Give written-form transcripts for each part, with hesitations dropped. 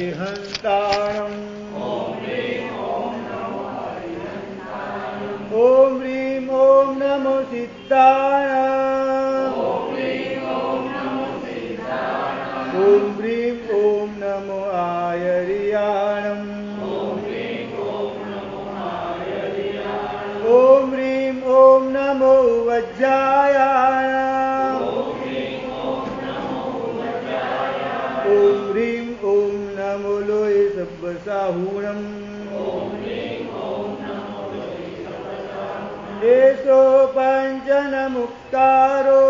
अरिहन्ताणम् ॐ ह्रीं ॐ नमो सिद्धाय ॐ ह्रीं ॐ नमो आयर्याणम् ॐ ह्रीं ॐ नमो वज्रायाय ॐ ह्रीं ॐ नमो लोहे सब्बसाहूणम् एषो पञ्चनमुक्तारो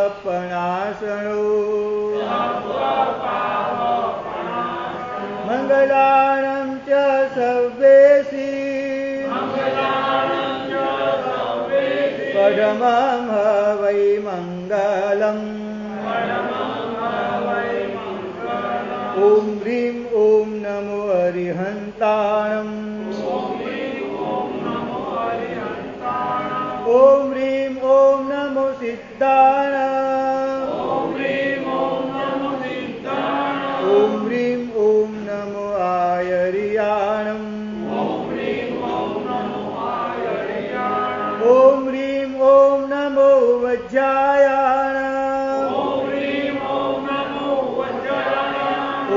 सर्वपावपणासनो मङ्गलानं च सर्वेषि परमं वै मङ्गलम् ॐ ह्रीं ॐ नमो अरिहन्ताणम् ॐ ह्रीं ॐ नमो सिद्धाय ॐ ह्रीं ॐ नमो आयर्याणम् ॐ ह्रीं ॐ नमो वज्रायाण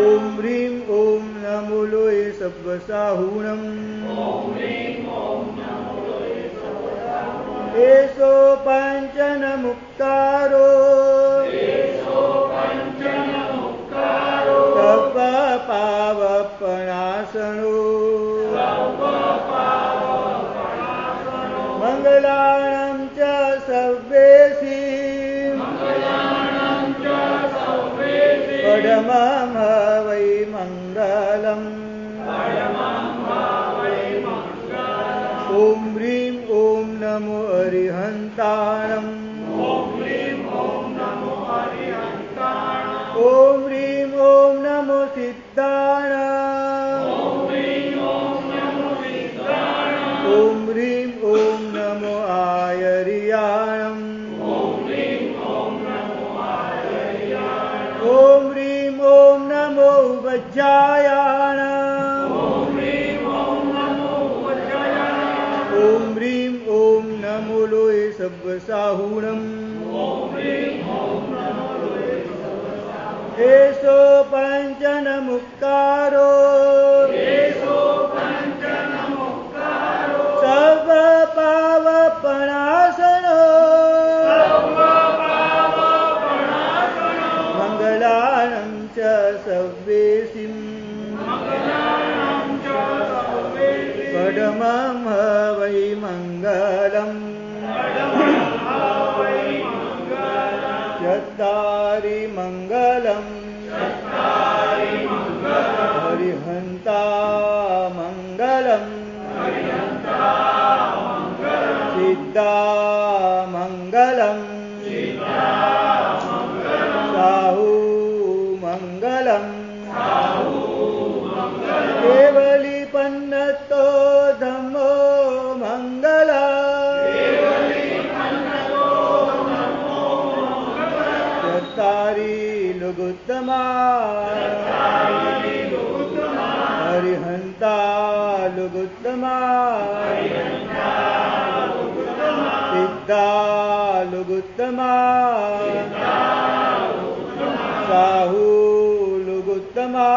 ॐ ह्रीं ॐ नमो लोहे सब्बसाहूणम् एषो पञ्चनमुक्तारो सर्वपावपणासनो मङ्गलानं च सर्वेषि परमं वै मङ्गलम् ॐ ह्रीं ॐ नमो अरिहन्ताणम् ॐ ह्रीं ॐ नमो सिद्धाय ॐ ह्रीं ॐ नमो आयर्याणम् ॐ ह्रीं ॐ नमो वज्रायाण ॐ ह्रीं ॐ नमो लोहे सब्बसाहूणम् एषो पञ्चनमुक्तारो सर्वपावपणासनो मङ्गलानं च सर्वेषिं परमं वै मङ्गलम् चत्वारि मङ्गलम् हरिहन्ता मङ्गलम् सिद्धा मङ्गलम् साहू मङ्गलम् केवलीपन्नतो धम्मो मङ्गलम् चत्वारि लघुत्तमा हरिहन्ता लघुत्तमा सिद्धा लघुत्तमा साहू लघुत्तमा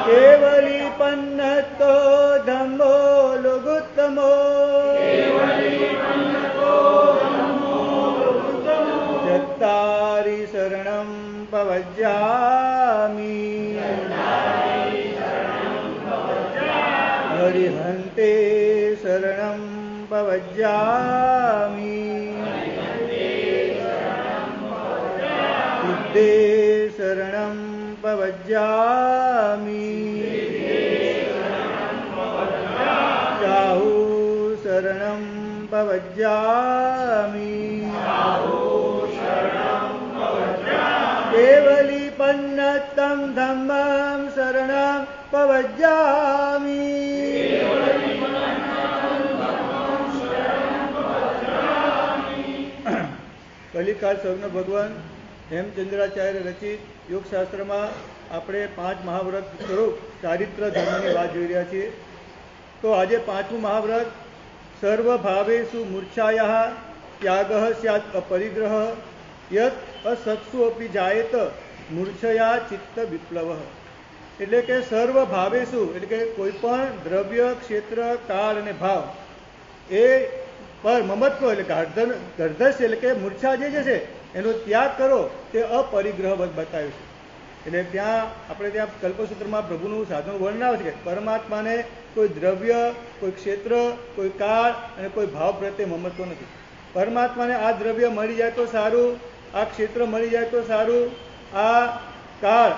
केवलीपन्नतो धम्मो लघुत्तमो चत्वारि शरणं प्रवज्यामि हरिहन्ते शरणं प्रवज्यामि सिद्धे शरणं प्रवज्यामि साहू शरणं प्रवज्यामि केवलीपन्नतं धम्मं शरणं प्रवज्यामि કલિકાળ સર્વજ્ઞ ભગવાન હેમચંદ્રાચાર્ય રચિત યોગશાસ્ત્રમાં આપણે 5 મહાવ્રત સ્વરૂપ ચારિત્ર ધર્મની વાત જોઈ રહ્યા છીએ. તો આજે 5મું મહાવ્રત સર્વ ભાવેષુ મૂર્છાયા ત્યાગઃ સ્યાત્ અપરિગ્રહ યત અસત્સુ અપી જાયેત મૂર્છયા ચિત્ત વિપ્લવ. એટલે કે સર્વ ભાવેષુ એટલે કે કોઈ પણ દ્રવ્ય, ક્ષેત્ર, કાળ અને ભાવ એ પર મમત્વ એટલે ગર્ધશ એટલે કે મૂર્છા જે છે એનો ત્યાગ કરો તે અપરિગ્રહ બતાવ્યું છે. એટલે ત્યાં આપણે ત્યાં કલ્પસૂત્રમાં પ્રભુનું સાધન વર્ણન આવે છે કે પરમાત્માને કોઈ દ્રવ્ય, કોઈ ક્ષેત્ર, કોઈ કાળ અને કોઈ ભાવ પ્રત્યે મમત્વ નથી. પરમાત્માને આ દ્રવ્ય મળી જાય તો સારું, આ ક્ષેત્ર મળી જાય તો સારું, આ કાળ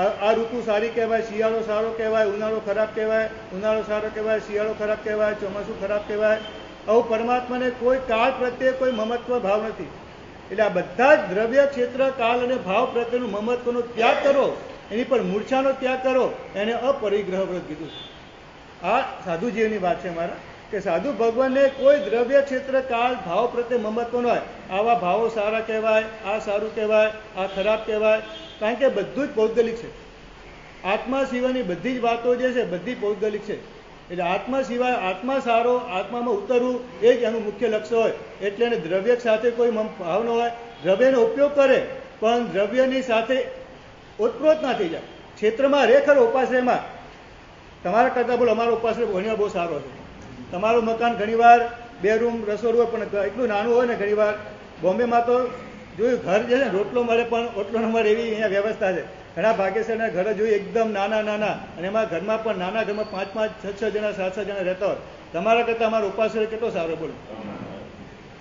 આ ઋતુ સારી કહેવાય, શિયાળો સારો કહેવાય, ઉનાળો ખરાબ કહેવાય, ઉનાળો સારો કહેવાય, શિયાળો ખરાબ કહેવાય, ચોમાસું ખરાબ કહેવાય. આવું પરમાત્માને કોઈ કાળ પ્રત્યે કોઈ મમત્વ ભાવ નથી. એટલે આ બધા જ દ્રવ્ય, ક્ષેત્ર, કાળ અને ભાવ પ્રત્યેનું મમત્વનો ત્યાગ કરો, એની પર મૂર્છાનો ત્યાગ કરો, એને અપરિગ્રહ વ્રત કીધું. આ સાધુજીવની વાત છે મારા, કે સાધુ ભગવાનને કોઈ દ્રવ્ય, ક્ષેત્ર, કાળ, ભાવ પ્રત્યે મમત્વ ન હોય. આવા ભાવો સારા કહેવાય, આ સારું કહેવાય, આ ખરાબ કહેવાય, કારણ કે બધું જ પૌદ્ગલિક છે. આત્મા સિવાયની બધી જ વાતો જે છે બધી પૌદ્ગલિક છે. એટલે આત્મા સિવાય આત્મા સારો, આત્મામાં ઉતરવું એ જ એનું મુખ્ય લક્ષ્ય હોય. એટલે એને દ્રવ્ય સાથે કોઈ ભાવ ન હોય. દ્રવ્યનો ઉપયોગ કરે પણ દ્રવ્યની સાથે ઓતપ્રોત ના થઈ જાય. ક્ષેત્રમાં રે ખરો ઉપાશ્રયમાં, તમારા કરતાં બોલો અમારો ઉપાશ્રય ઘણીવાર બહુ સારો છે. તમારું મકાન ઘણીવાર 2 રૂમ રસોડું હોય પણ એટલું નાનું હોય ને, ઘણીવાર બોમ્બેમાં તો જોયું ઘર જે છે ને રોટલો મળે પણ ઓટલો ન મળે એવી અહીંયા વ્યવસ્થા છે. ઘણા ભાગ્યશાળીના ઘર જોયું એકદમ નાના નાના, અને એમાં ઘરમાં પણ નાના ઘરમાં 5-5, 6-6 જણા 7-7 જણા રહેતા હોય. તમારા કરતાં અમારો ઉપાશ્રય કેટલો સારો બોલો.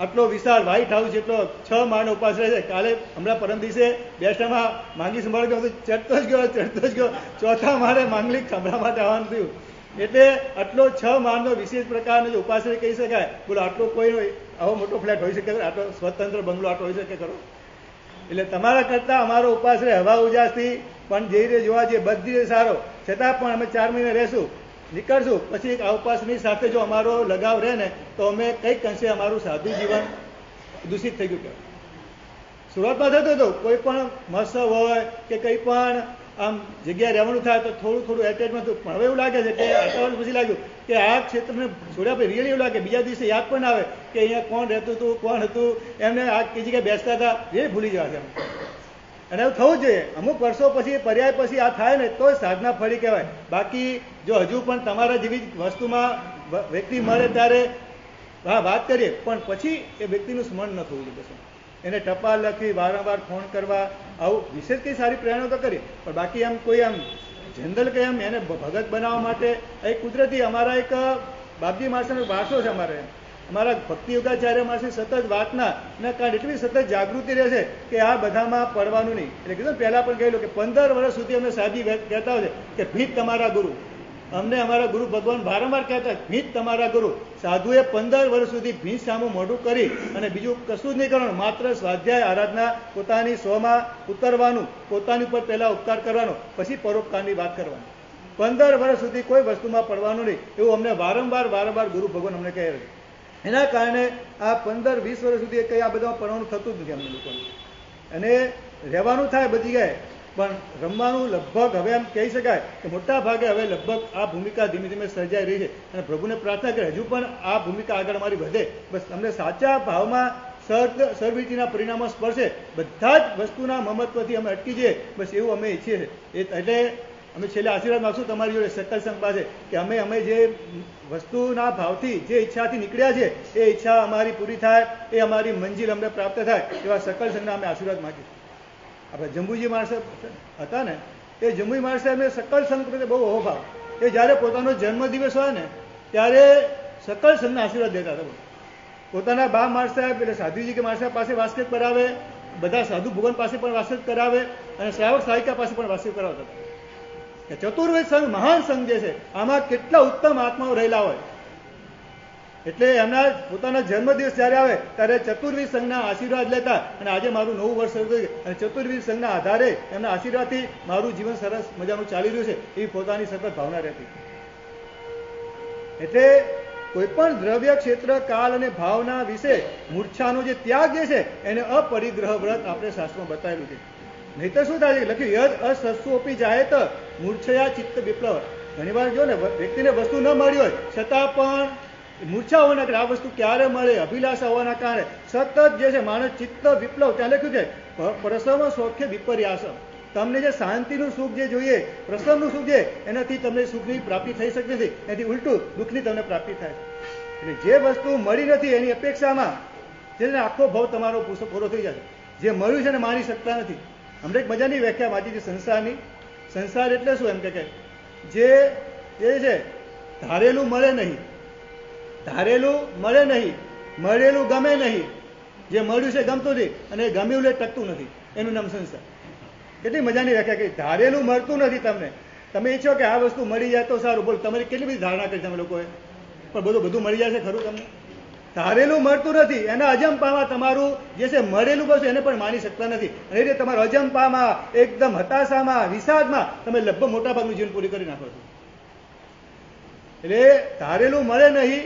આટલો વિશાળ વ્હાઇટ હાઉસ જેટલો 6 માળનો ઉપાશ્રય છે. કાલે હમણાં પરમ દિવસે બેસ્ટમાં માંગી સંભાળ્યો તો ચડતો જ ગયો, 4થા માળે માંગલિક સંભળા માટે આવવાનું થયું. એટલે આટલો 6 માળનો વિશેષ પ્રકારનો જે ઉપાશ્રય કહી શકાય. બોલો આટલો કોઈ આવો મોટો ફ્લેટ હોઈ શકે, આટલો સ્વતંત્ર બંગલો આટલો હોઈ શકે ખરો? એટલે તમારા કરતાં અમારો ઉપાશ્રય હવા ઉજાસથી પણ જઈ રહે જોવા જઈએ બધી રીતે સારો, છતાં પણ અમે 4 મહિને રહેશું, નીકળશું, પછી આ ઉપાસની સાથે જો અમારો લગાવ રહે ને તો અમે કંઈક અંશે અમારું સાધુ જીવન દૂષિત થઈ ગયું કહેવાય. શરૂઆતમાં થતું હતું કોઈ પણ મહોત્સવ હોય કે કંઈ પણ આમ જગ્યાએ રહેવાનું થાય તો થોડું એટેચમેન્ટ હતું. પણ હવે એવું લાગે છે કે આટલા વર્ષ પછી લાગ્યું કે આ ક્ષેત્રને છોડ્યા પછી રિયલી એવું લાગે બીજા દિવસે યાદ પણ આવે કે અહીંયા કોણ રહેતું હતું, કોણ હતું, એમને આ કઈ જગ્યાએ બેસતા હતા એ ભૂલી જવા છે. અને એવું થવું જોઈએ. અમુક વર્ષો પછી પર્યાય પછી આ થાય ને તો સાધના ફળી કહેવાય. બાકી જો હજુ પણ તમારા જેવી વસ્તુમાં વ્યક્તિ મળે ત્યારે હા વાત કરીએ, પણ પછી એ વ્યક્તિનું સ્મરણ ન થવું જોઈએ. એને ટપાલ લખી, વારંવાર ફોન કરવા, આવું વિશેષ કંઈ સારી પ્રેરણા તો કરી, પણ બાકી આમ કોઈ આમ જનરલ કંઈ આમ એને ભગત બનાવવા માટે એક કુદરતી અમારા એક બાપજી માણસનો વારસો છે. અમારા ભક્તિ યોગાચાર્ય માણસની સતત વાતના કારણે એટલી સતત જાગૃતિ રહે છે કે આ બધામાં પડવાનું નહીં. એટલે કીધું પહેલાં પણ કહેલું કે 15 વર્ષ સુધી અમને સાદી કહેતા હોય છે કે ભીત તમારા ગુરુ. અમને અમારા ગુરુ ભગવાન વારંવાર કહેતા ભીત તમારા ગુરુ. સાધુએ 15 વર્ષ સુધી ભીત સામું મોઢું કરી અને બીજું કશું જ નહીં કરવાનું, માત્ર સ્વાધ્યાય, આરાધના, પોતાની સ્વમાં ઉતરવાનું, પોતાની ઉપર પહેલાં ઉપકાર કરવાનો, પછી પરોપકારની વાત કરવાની. 15 વર્ષ સુધી કોઈ વસ્તુમાં પડવાનું નહીં એવું અમને વારંવાર ગુરુ ભગવાન અમને કહે છે. એના કારણે આ 15-20 વર્ષ સુધી કંઈ આ બધામાં પડવાનું થતું જ નથી અમને લોકોને. અને રહેવાનું થાય બધી જગ્યાએ, પણ રમવાનું લગભગ હવે એમ કહી શકાય કે મોટા ભાગે હવે લગભગ આ ભૂમિકા ધીમે ધીમે સર્જાઈ રહી છે. અને પ્રભુને પ્રાર્થના કરે હજુ પણ આ ભૂમિકા આગળ અમારી વધે. બસ અમને સાચા ભાવમાં સર્વરીતિના પરિણામો સ્પર્શે, બધા જ વસ્તુના મમત્વથી અમે અટકી જઈએ, બસ એવું અમે ઈચ્છીએ છીએ. એટલે અમે છેલ્લે આશીર્વાદ માગશું તમારી જોડે સકલ સંઘ પાસે કે અમે જે વસ્તુના ભાવથી જે ઈચ્છાથી નીકળ્યા છે એ ઈચ્છા અમારી પૂરી થાય, એ અમારી મંજિલ અમને પ્રાપ્ત થાય, એવા સકલ સંઘના અમે આશીર્વાદ માગીશું. આપણે જંબુજી માણસ હતા ને, એ જંબુજી માણસે એમને સકલ સંઘ પ્રત્યે બહુ અહોભાવ. એ જ્યારે પોતાનો જન્મદિવસ હોય ને ત્યારે સકલ સંઘના આશીર્વાદ દેતા હતા. પોતાના બા માણસ સાહેબ એટલે સાધુજી કે માણસ સાહેબ પાસે વાસ્તવ કરાવે, બધા સાધુ ભુવન પાસે પણ વાસ્તવ કરાવે, અને શ્રાવક સાહિકા પાસે પણ વાસ્તવ કરાવતા હતા. ચતુર્વેદ સંઘ મહાન સંઘ જે છે આમાં કેટલા ઉત્તમ આત્માઓ રહેલા હોય. એટલે એમના પોતાના જન્મદિવસ જ્યારે આવે ત્યારે ચતુર્વેદ સંઘના આશીર્વાદ લેતા. અને આજે મારું 9 વર્ષ શરૂ થયું અને ચતુર્વેદ સંઘના આધારે એમના આશીર્વાદથી મારું જીવન સરસ મજાનું ચાલી રહ્યું છે એવી પોતાની સતત ભાવના રહેતી. એટલે કોઈ પણ દ્રવ્ય, ક્ષેત્ર, કાલ અને ભાવના વિશે મૂર્છાનો જે ત્યાગ જે છે એને અપરિગ્રહ વ્રત આપણે શાસ્ત્રમાં બતાવેલું છે. નહીં તો શું થાય છે, લખ્યું યદ અસસ્વપી જાય તો મૂર્છયા ચિત્ત વિપ્લવ. ઘણી વાર જો ને વ્યક્તિને વસ્તુ ન મળી હોય છતાં પણ મૂર્છા હોવાના કારણે આ વસ્તુ ક્યારે મળે, અભિલાષા હોવાના કારણે સતત જે છે માણસ ચિત્ત વિપ્લવ, ત્યાં લખ્યું છે પ્રસવ સૌખ્ય વિપર્યાસ. તમને જે શાંતિનું સુખ જે જોઈએ, પ્રસવનું સુખ છે, એનાથી તમને સુખની પ્રાપ્તિ થઈ શકતી નથી, એનાથી ઉલટું દુઃખની તમને પ્રાપ્તિ થાય. એટલે જે વસ્તુ મળી નથી એની અપેક્ષામાં જેને આખો ભાવ તમારો પૂરો થઈ જાય. જે મળ્યું છે ને માણી શકતા નથી. હમણાં એક મજાની વ્યાખ્યા વાંચી છે સંસારની. સંસાર એટલે શું એમ કે જે છે ધારેલું મળે નહીં, ધારેલું મળે નહીં, મળેલું ગમે નહીં, જે મળ્યું છે ગમતું નથી અને ગમ્યું એટલે ટકતું નથી, એનું નામ સંસાર. કેટલી મજાની વ્યાખ્યા કરી. ધારેલું મળતું નથી તમને, તમે ઈચ્છો કે આ વસ્તુ મળી જાય તો સારું. બોલો તમારી કેટલી બધી ધારણા કરી તમે લોકોએ, પણ બધું મળી જાય છે ખરું તમને? ધારેલું મળતું નથી, એના અજંપામાં તમારું જે છે મળેલું વસ્તુ એને પણ માની શકતા નથી. અને એ રીતે તમારા અજંપામાં, એકદમ હતાશામાં, વિષાદમાં તમે લગભગ મોટા ભાગનું જીવન પૂરી કરી નાખો છો. એટલે ધારેલું મળે નહીં,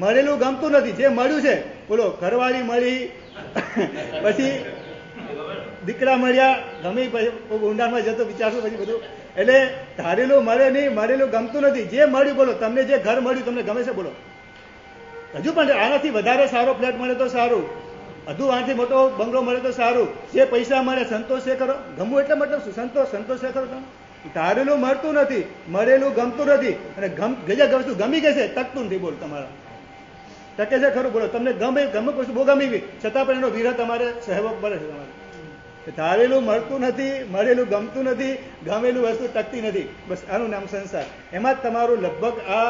મળેલું ગમતું નથી. જે મળ્યું છે, બોલો ઘરવાળી મળી, પછી દીકરા મળ્યા, ગમે ઊંડાણમાં જતો વિચારશું પછી બધું. એટલે ધારેલું મળે નહીં, મળેલું ગમતું નથી. જે મળ્યું, બોલો તમને જે ઘર મળ્યું તમને ગમે છે? બોલો હજુ પણ આનાથી વધારે સારો ફ્લેટ મળે તો સારું, હજુ આનાથી મોટો બંગલો મળે તો સારું. જે પૈસા મળે સંતોષ છે ખરો? ગમવું એટલે મતલબ શું? સંતોષ છે ખરો? તમે ધારેલું મળતું નથી, મળેલું ગમતું નથી, અને ગજબ વસ્તુ ગમી ગઈ છે ટકતું નથી. બોલ તમારા ટકે છે ખરું? બોલો તમને ગમે વસ્તુ બહુ ગમી ગઈ છતાં પણ એનો વિરહ તમારે સહેવો પડે છે. તમારે ધારેલું મળતું નથી, મળેલું ગમતું નથી, ગમેલું વસ્તુ ટકતી નથી. બસ આનું નામ સંસાર. એમાં જ તમારું લગભગ આ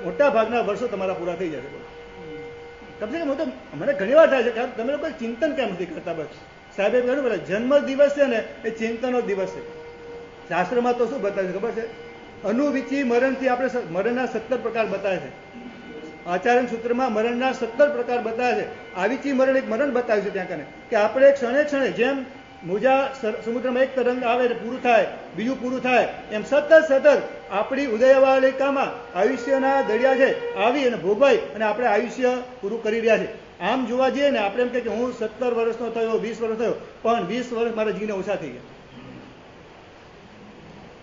મોટા ભાગના વર્ષો તમારા પૂરા થઈ જશે. કમસે કમ હું તો મને ઘણી વાર થાય છે કે તમે લોકો ચિંતન કેમ નથી કરતા? બસ સાહેબે કહ્યું બોલે જન્મ દિવસ છે ને એ ચિંતનનો દિવસ છે. શાસ્ત્રમાં તો શું બતાવે છે ખબર છે? અનુવિચી મરણથી આપણે મરણના 17 પ્રકાર બતાવે છે. આચાર્ય સૂત્રમાં મરણના 17 પ્રકાર બતાવે છે. આવિચી મરણ એક મરણ બતાવ્યું છે ત્યાં કને કે આપણે ક્ષણે ક્ષણે જેમ મોજા સમુદ્રમાં એક તરંગ આવે એટલે પૂરું થાય, બીજું પૂરું થાય, એમ સતત આપણી ઉદયવાલિકામાં આયુષ્યના દરિયા છે આવી અને ભોગવાઈ અને આપણે આયુષ્ય પૂરું કરી રહ્યા છે. આમ જોવા જઈએ ને આપણે એમ કે હું 17 વર્ષનો થયો, 20 વર્ષ થયો, પણ 20 વર્ષ મારા જીવને ઓછા થઈ ગયા.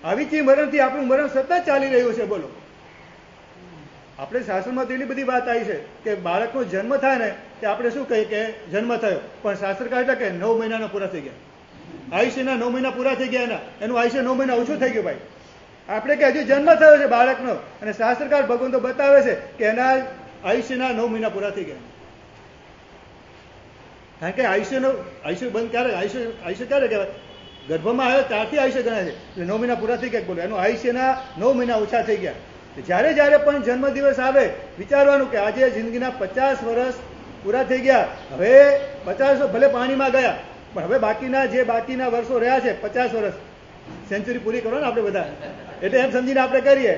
આવિચી મરણથી આપણું મરણ સતત ચાલી રહ્યું છે. બોલો આપણે શાસ્ત્રમાં તો એટલી બધી વાત આવી છે કે બાળકનો જન્મ થાય ને તે આપણે શું કહીએ કે જન્મ થયો, પણ શાસ્ત્રકાર એટલે કે 9 મહિનાના પૂરા થઈ ગયા. આયુષ્યના 9 મહિના પૂરા થઈ ગયા, એનું આયુષ્ય 9 મહિના ઓછું થઈ ગયું. ભાઈ આપણે કે હજુ જન્મ થયો છે બાળકનો, અને શાસ્ત્રકાર ભગવાન તો બતાવે છે કે એના આયુષ્યના 9 મહિના પૂરા થઈ ગયા. કારણ કે આયુષ્ય બંધ ક્યારે? આયુષ્ય ક્યારે કહેવાય? ગર્ભમાં આવ્યો ત્યારથી આયુષ્ય ગણાય છે. એટલે 9 મહિના પૂરા થઈ ગયા. બોલો એનું આયુષ્યના 9 મહિના ઓછા થઈ ગયા. જ્યારે પણ જન્મદિવસ આવે વિચારવાનું કે આજે જિંદગીના 50 વર્ષ પૂરા થઈ ગયા. હવે 50 ભલે પાણીમાં ગયા, પણ હવે બાકીના વર્ષો રહ્યા છે 50 વર્ષ સેન્ચુરી પૂરી કરો ને આપણે બધા. એટલે એમ સમજીને આપણે કરીએ,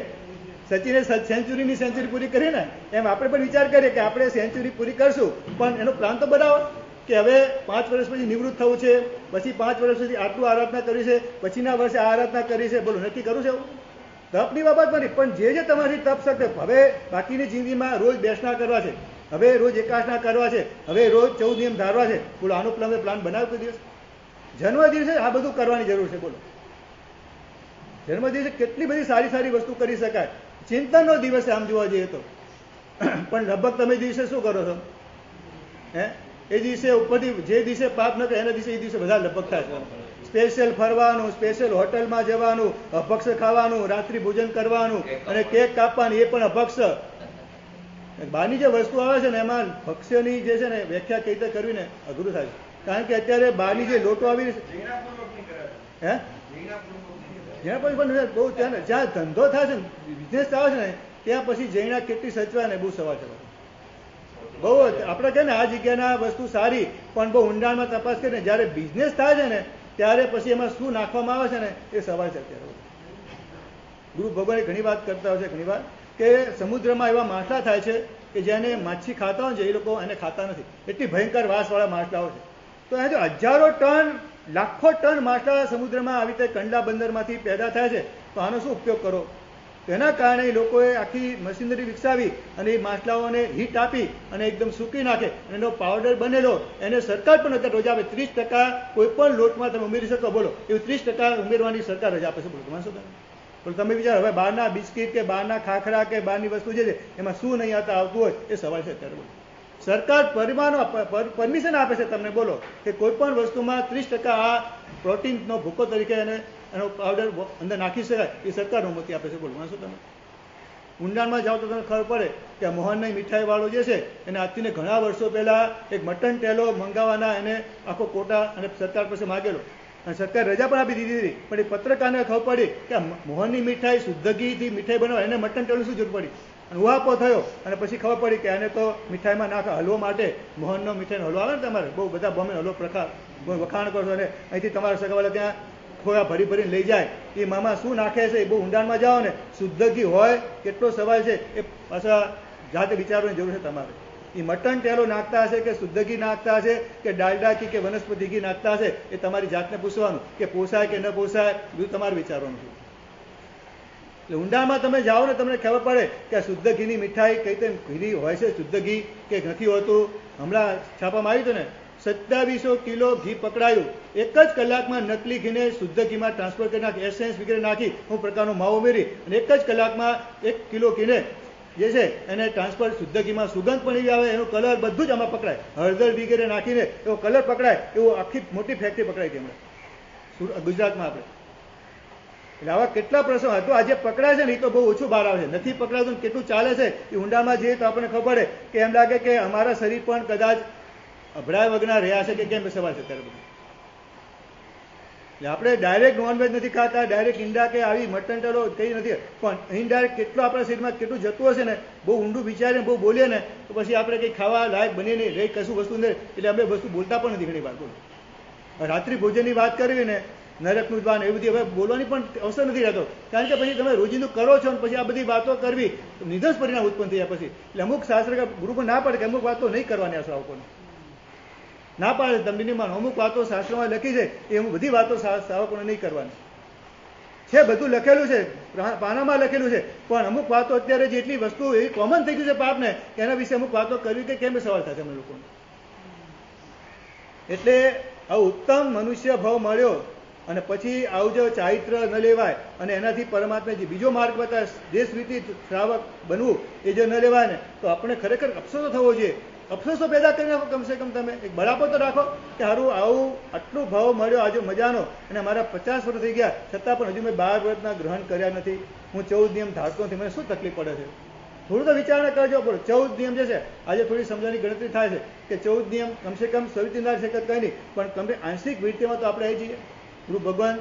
સચિને સેન્ચુરી પૂરી કરી ને એમ આપણે પણ વિચાર કરીએ કે આપણે સેન્ચુરી પૂરી કરશું, પણ એનો પ્લાન તો બનાવો કે હવે 5 વર્ષ પછી નિવૃત્ત થવું છે, પછી 5 વર્ષ સુધી આટલું આરાધના કરી છે, પછીના વર્ષે આ આરાધના કરી છે. બોલો નક્કી કરું છે એવું? તપની બાબતમાં નહીં, પણ જે તમારી તપ શકે. હવે બાકીની જિંદગીમાં રોજ બેસના કરવા છે, હવે રોજ એકાસના કરવા છે, હવે રોજ 14 નિયમ ધારવા છે. બોલો આનો પ્લાન બનાવ્યો કોઈ દિવસ? જન્મ દિવસે આ બધું કરવાની જરૂર છે. બોલો જન્મ દિવસે કેટલી બધી સારી વસ્તુ કરી શકાય. ચિંતનનો દિવસ આમ જોવા જઈએ તો, પણ લગભગ તમે દિવસે શું કરો છો? એ દિવસે ઉપરથી જે દિવસે પાપ ન કરે એના દિવસે એ દિવસે બધા લગભગ થાય છે. સ્પેશિયલ ફરવાનું, સ્પેશિયલ હોટલમાં જવાનું, અભક્ષ ખાવાનું, રાત્રિ ભોજન કરવાનું, અને કેક કાપવાની એ પણ અભક્ષ. બહારની જે વસ્તુ આવે છે ને એમાં ભક્ષ્યની જે છે ને વ્યાખ્યા કઈ રીતે કરવી ને અઘરું થાય છે. કારણ કે અત્યારે બહારની જે લોટો આવી જ્યાં પછી બહુ જ્યાં ધંધો થાય છે ને, બિઝનેસ આવે છે ને, ત્યાં પછી જૈના કેટલી સચવાય ને બહુ સવાલ છે. બહુ આપણે કહે ને આ જગ્યાના વસ્તુ સારી, પણ બહુ ઊંડાણમાં તપાસ કરીને જ્યારે બિઝનેસ થાય છે ને ત્યારે પછી એમાં શું નાખવામાં આવે છે ને એ સવાલ છે. અત્યારે ગુરુ ભગવાન ઘણી વાત કરતા હોય છે ઘણી વાર કે સમુદ્રમાં એવા માછલા થાય છે કે જેને માછી ખાતા હોય છે એ લોકો એને ખાતા નથી. એટલી ભયંકર વાસવાળા માછલાઓ છે. તો એ જો હજારો ટન, લાખો ટન માછલા સમુદ્રમાં આવી રીતે કંડલા બંદરમાંથી પેદા થાય છે. તો આનો શું ઉપયોગ કરો? તેના કારણે લોકોએ આખી મશીનરી વિકસાવી અને એ માછલાઓને હીટ આપી અને એકદમ સૂકી નાખે અને એનો પાવડર બનેલો એને સરકાર પણ અત્યારે રજા આપે. 30% કોઈ પણ લોટમાં તમે ઉમેરી શકો, બોલો એવું 30% ઉમેરવાની સરકાર રજા આપે છે. બોલો માનશો તમે? બોલો તમે વિચારો, હવે બહારના બિસ્કીટ કે બહારના ખાખરા કે બહારની વસ્તુ જે છે એમાં શું નહીં આવતું હોય એ સવાલ છે અત્યારે. બોલો સરકાર પરમિશન આપે છે તમને, બોલો કે કોઈ પણ વસ્તુમાં 30% આ પ્રોટીનનો ભૂકો તરીકે એનો પાવડર અંદર નાખી શકાય, એ સરકાર અનુમતિ આપે છે. બોલો માનશો તમે? ઊંડાણમાં જાઓ તો તમને ખબર પડે કે મોહનની મીઠાઈ વાળો જે છે એને આજથી ઘણા વર્ષો પહેલા એક મટન ટેલો મંગાવવાના એને આખો કોટા અને સરકાર પાસે માગેલો અને સરકાર રજા પણ આપી દીધી હતી. પણ એ પત્રકારને ખબર પડી કે મોહનની મીઠાઈ શુદ્ધ ઘીથી મીઠાઈ બનાવે એને મટન ટેલની શું જરૂર પડી અને ઉહાપો થયો અને પછી ખબર પડી કે આને તો મીઠાઈમાં નાખા હલવો માટે મોહનનો મીઠાઈનો હલવો આવે ને તમારે બહુ બધા બમે હલવો પ્રકાર વખાણ કરશો અને અહીંથી તમારા સગાવાલા ત્યાં ખોયા ભરી ભરીને લઈ જાય. એ મામા શું નાખે છે એ બહુ ઊંડાણમાં જાઓ ને, શુદ્ધ ઘી હોય કેટલો સવાલ છે એ પાછા જાતે વિચારવાની જરૂર છે તમારે. એ મટન ટેલો નાખતા હશે કે શુદ્ધ ઘી નાખતા હશે કે ડાલડા ઘી કે વનસ્પતિ ઘી નાખતા હશે એ તમારી જાતને પૂછવાનું કે પોસાય કે ન પોસાય, બધું તમારે વિચારવાનું છે. એટલે ઊંડાણમાં તમે જાઓ ને તમને ખબર પડે કે શુદ્ધ ઘીની મીઠાઈ કઈ રીતે ઘીની હોય છે, શુદ્ધ ઘી કે નથી હોતું. હમણાં છાપામાં આવ્યું હતું ને, 2700 કિલો ઘી પકડાયું. એક જ કલાકમાં નકલી ઘીને શુદ્ધ ઘીમાં ટ્રાન્સફર કરી નાખી, એસેન્સ વગેરે નાખી, હું પ્રકારનો માવો ઉમેરી અને એક જ કલાકમાં 1 કિલો ઘીને જે છે એને ટ્રાન્સફર શુદ્ધ ઘીમાં સુગંધ પણ એવી આવે, એનો કલર બધું જ આમાં પકડાય, હળદર વગેરે નાખીને એવો કલર પકડાય, એવો આખી મોટી ફેક્ટરી પકડાઈ હતી હમણાં ગુજરાતમાં આપણે. એટલે આવા કેટલા પ્રશ્નો હતો. આજે પકડાય છે ને એ તો બહુ ઓછું બહાર આવે છે, નથી પકડાતું કેટલું ચાલે છે એ ઊંડામાં જઈએ તો આપણને ખબર પડે કે એમ લાગે કે અમારા શરીર પણ કદાચ અભડાય વગરના રહ્યા છે કે કેમ સવાલ છે અત્યારે બધું. એટલે આપણે ડાયરેક્ટ નોનવેજ નથી ખાતા, ડાયરેક્ટ ઈંડા કે આવી મટન ટેલો કઈ નથી, પણ ઇનડાયરેક્ટ કેટલું આપણા શરીરમાં કેટલું જતું હશે ને, બહુ ઊંડું વિચારીને બહુ બોલીએ ને તો પછી આપણે કંઈ ખાવા લાયક બનીએ નહીં, રહી કશું વસ્તુ નહીં, એટલે અમે વસ્તુ બોલતા પણ નથી ઘણી વાર. બોલો રાત્રિ ભોજનની વાત કરવી ને, નરકનું દ્વાન એવી બધી હવે બોલવાની પણ અવસર નથી રહેતો, કારણ કે પછી તમે રોજીનું કરો છો ને પછી આ બધી વાતો કરવી નિદર્શ પરિણામ ઉત્પન્ન થયા પછી. એટલે અમુક શાસ્ત્ર ગુરુ ના પડે કે અમુક વાતો નહીં કરવાની, આ શ્રાવકોને ના પાડે તમને નહીં માનો. અમુક વાતો શાસ્ત્રમાં લખી છે એ અમુક બધી વાતો શ્રાવકોને નહીં કરવાની છે. બધું લખેલું છે, પાનામાં લખેલું છે, પણ અમુક વાતો અત્યારે જેટલી વસ્તુ એવી કોમન થઈ ગયું છે પાપને કે એના વિશે અમુક વાતો કરવી કે કેમ સવાલ થાય છે અમે લોકોને. એટલે આ ઉત્તમ મનુષ્ય ભાવ મળ્યો અને પછી આવું જો ચારિત્ર ન લેવાય અને એનાથી પરમાત્મા જે બીજો માર્ગ બતાવે દેશવીતી શ્રાવક બનવું એ જો ન લેવાય ને તો આપણે ખરેખર અફસોસ થવો જોઈએ. અફસોસો પેદા કરી નાખો, કમસે કમ તમે એક બરાબર તો રાખો કે સારું આવું આટલું ભાવ મળ્યો આજે મજાનો અને મારા 50 વર્ષ થઈ ગયા છતાં પણ હજુ મેં 12 વ્રતના ગ્રહણ કર્યા નથી, હું 14 નિયમ ધારતો નથી, મને શું તકલીફ પડે છે? થોડું તો વિચારણા કરજો. બોલો 14 નિયમ જે છે આજે થોડી સમજવાની ગણતરી થાય છે કે 14 નિયમ કમસે કમ સવિતિનાર છે કે કંઈ નહીં, પણ તમે આંશિક વૃત્તિમાં તો આપણે આવી જઈએ. ગુરુ ભગવાન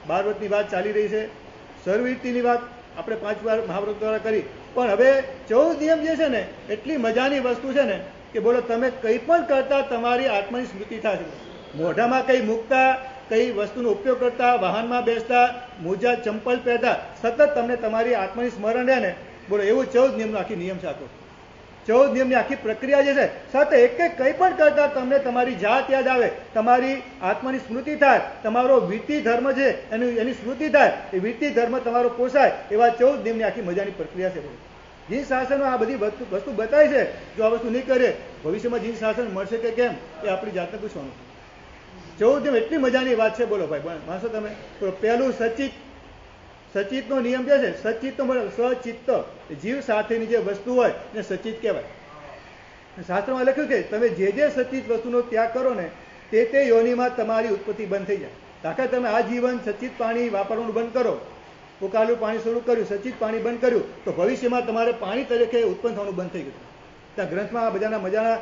12 વ્રતની વાત ચાલી રહી છે, સર્વવૃત્તિની વાત આપણે 5 વાર મહાવ્રત દ્વારા કરી, પણ હવે 14 નિયમ જે છે ને એટલી મજાની વસ્તુ છે ને કે બોલો તમે કંઈ પણ કરતા તમારી આત્માની સ્મૃતિ થાય છે. મોઢામાં કંઈ મૂકતા, કઈ વસ્તુનો ઉપયોગ કરતા, વાહનમાં બેસતા, મોજા ચંપલ પહેરતા, સતત તમને તમારી આત્માની સ્મરણ રહે ને, બોલો એવું 14 નિયમનો આખી નિયમ છે આખો. 14 નિયમની આખી પ્રક્રિયા જે છે સાથે એક એક કંઈ પણ કરતા તમને તમારી જાત યાદ આવે, તમારી આત્માની સ્મૃતિ થાય, તમારો વિત્તી ધર્મ છે એની સ્મૃતિ થાય, એ વિત્તી ધર્મ તમારો પોસાય, એવા 14 નિયમની આખી મજાની પ્રક્રિયા છે. જીન શાસનો આ બધી વસ્તુ બતાવી છે. જો આ વસ્તુ નહીં કરે ભવિષ્યમાં જીન શાસન મળશે કે કેમ એ આપણી જાતને પૂછવાનું. 14 નિયમ એટલી મજાની વાત છે. બોલો ભાઈ માનશો તમે? પહેલું સચિતનો નિયમ જે છે, સચિત્ત સચિત્ત જીવ સાથેની જે વસ્તુ હોય એને સચિત કહેવાય. શાસ્ત્રમાં લખ્યું કે તમે જે જે સચિત વસ્તુનો ત્યાગ કરો ને તે યોનિમાં તમારી ઉત્પત્તિ બંધ થઈ જાય. દાખલા તમે આ જીવન સચિત પાણી વાપરવાનું બંધ કરો, ઉકાળેલું પાણી શરૂ કર્યું, સચિત પાણી બંધ કર્યું, તો ભવિષ્યમાં તમારે પાણી તરીકે ઉત્પન્ન થવાનું બંધ થઈ ગયું. ત્યાં ગ્રંથમાં આ બધાના મજાના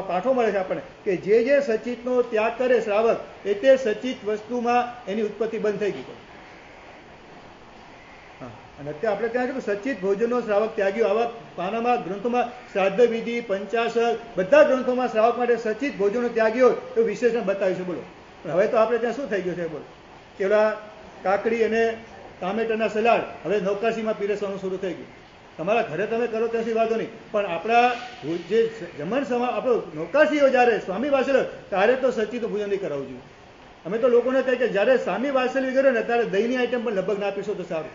પાઠો મળે છે આપણને કે જે સચિતનો ત્યાગ કરે શ્રાવક એ તે સચિત વસ્તુમાં એની ઉત્પત્તિ બંધ થઈ ગઈ. અને અત્યારે આપણે ત્યાં છે સચિત ભોજનનો શ્રાવક ત્યાગ્યો. આવા પાનામાં ગ્રંથોમાં શ્રાદ્ધ વિધિ, પંચાશર બધા ગ્રંથોમાં શ્રાવક માટે સચિત ભોજનનો ત્યાગ્યો એવું વિશેષણ બતાવ્યું છે. બોલો પણ હવે તો આપણે ત્યાં શું થઈ ગયું છે? બોલો કેવડા કાકડી અને ટામેટાના સલાડ હવે નૌકાશીમાં પીરસવાનું શરૂ થઈ ગયું. તમારા ઘરે તમે કરો ત્યાંથી વાંધો નહીં, પણ આપણા જે જમણ સમા આપણો નૌકાશીઓ જ્યારે સ્વામી વાસલ્ય ત્યારે તો સચિત ભોજન નહીં કરાવવું જોઈએ. અમે તો લોકોને કહીએ કે જ્યારે સ્વામી વાસલ્ય કરે ને ત્યારે દહીંની આઈટમ પણ લગભગ ના પીશો તો સારું.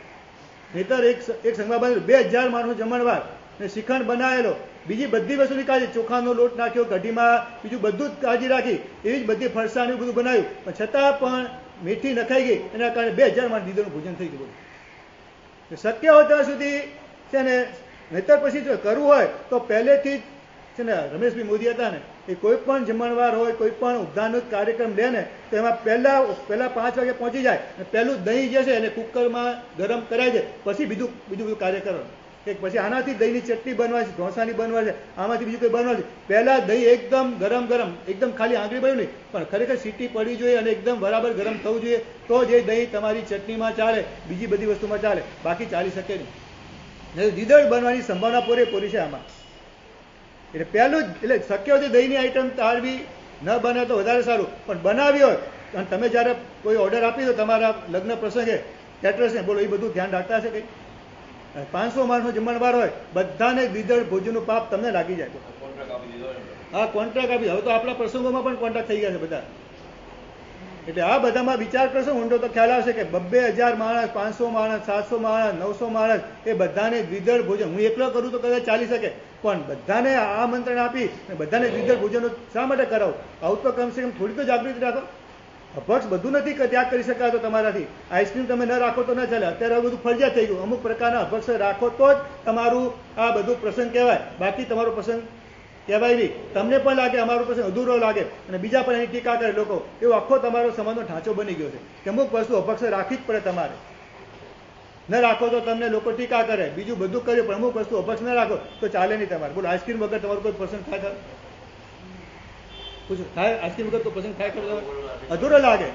નહીતર એક સંઘમાં બનેલું 2000 માણસો જમણવાર ને શ્રીખંડ બનાવેલો, બીજી બધી વસ્તુની કાળજી, ચોખાનો લોટ નાખ્યો કઢીમાં, બીજું બધું જ કાળજી રાખી, એવી જ બધી ફરસાણ બધું બનાવ્યું, પણ છતાં પણ મીઠી નખાઈ ગઈ, એના કારણે 2000 માણસ દીદાનું ભોજન થઈ ગયું. શક્ય હોય ત્યાં સુધી છે ને, નહીતર પછી જો કરવું હોય તો પહેલેથી જ છે ને, રમેશભાઈ મોદી હતા ને, એ કોઈ પણ જમણવાર હોય, કોઈ પણ ઉપધાનનો કાર્યક્રમ લે ને, તો એમાં પહેલા 5 વાગે પહોંચી જાય, પહેલું દહીં જે છે એને કુકરમાં ગરમ કરાય છે, પછી બીજું બધું કાર્ય કરવાનું. કે પછી આનાથી દહીંની ચટણી બનવા છે, ઢોસાની બનવા છે, આમાંથી બીજું કંઈ બનવા છે, પહેલા દહીં એકદમ ગરમ એકદમ ખાલી આંગળી બન્યું નહીં, પણ ખરેખર સીટી પડવી જોઈએ અને એકદમ બરાબર ગરમ થવું જોઈએ, તો જ એ દહીં તમારી ચટણીમાં ચાલે, બીજી બધી વસ્તુમાં ચાલે, બાકી ચાલી શકે નહીં. દીદડ બનવાની સંભાવના પૂરેપૂરી છે આમાં. એટલે પહેલું જ, એટલે શક્ય હોય તો દહીંની આઈટમ તાળવી, ન બને તો વધારે સારું, પણ બનાવી હોય અને તમે જ્યારે કોઈ ઓર્ડર આપી દો તમારા લગ્ન પ્રસંગે કેટરર્સને, બોલો એ બધું ધ્યાન રાખતા હશે કંઈ? 500 માણસનો જમણવાર હોય, બધાને દીદડ ભોજનનું પાપ તમને લાગી જાય. હા, કોન્ટ્રાક્ટ આપી, હવે તો આપણા પ્રસંગોમાં પણ કોન્ટ્રાક્ટ થઈ ગયા છે બધા. એટલે આ બધામાં વિચાર કરશો ઊંડો તો ખ્યાલ આવશે કે 2000 માણસ, 500 માણસ, 700 માણસ, 900 માણસ, એ બધાને દ્વિદળ ભોજન, હું એકલો કરું તો કદાચ ચાલી શકે, પણ બધાને આમંત્રણ આપી બધાને દ્વિદળ ભોજન શા માટે કરાવો? આવું તો કમસે કમ થોડી તો જાગૃતિ રાખો. અભક્ષ બધું નથી ત્યાગ કરી શકાતો તમારાથી. આઈસ્ક્રીમ તમે ન રાખો તો ન ચાલે, અત્યારે બધું ફરજિયાત થઈ ગયું. અમુક પ્રકારના અભક્ષ રાખો તો જ તમારું આ બધું પ્રસંગ કહેવાય, બાકી તમારો પ્રસંગ કહેવાય નહીં. તમને પણ લાગે અમારો પ્રસંગ અધૂરો લાગે અને બીજા પણ એની ટીકા કરે લોકો, એવો આખો તમારો સમાજનો ઢાંચો બની ગયો છે કે અમુક વસ્તુ અભક્ષ રાખવી જ પડે તમારે. ન રાખો તો તમને લોકો ટીકા કરે, બીજું બધું કરે, પણ અમુક વસ્તુ અભક્ષ ન રાખો તો ચાલે નહીં તમારે. બોલો, આઈસ્ક્રીમ વગર તમારો કોઈ પ્રસંગ થાય? પૂછો, થાય? આઈસ્ક્રીમ વગર તો પ્રસંગ થાય ખરો? અધૂરો લાગે.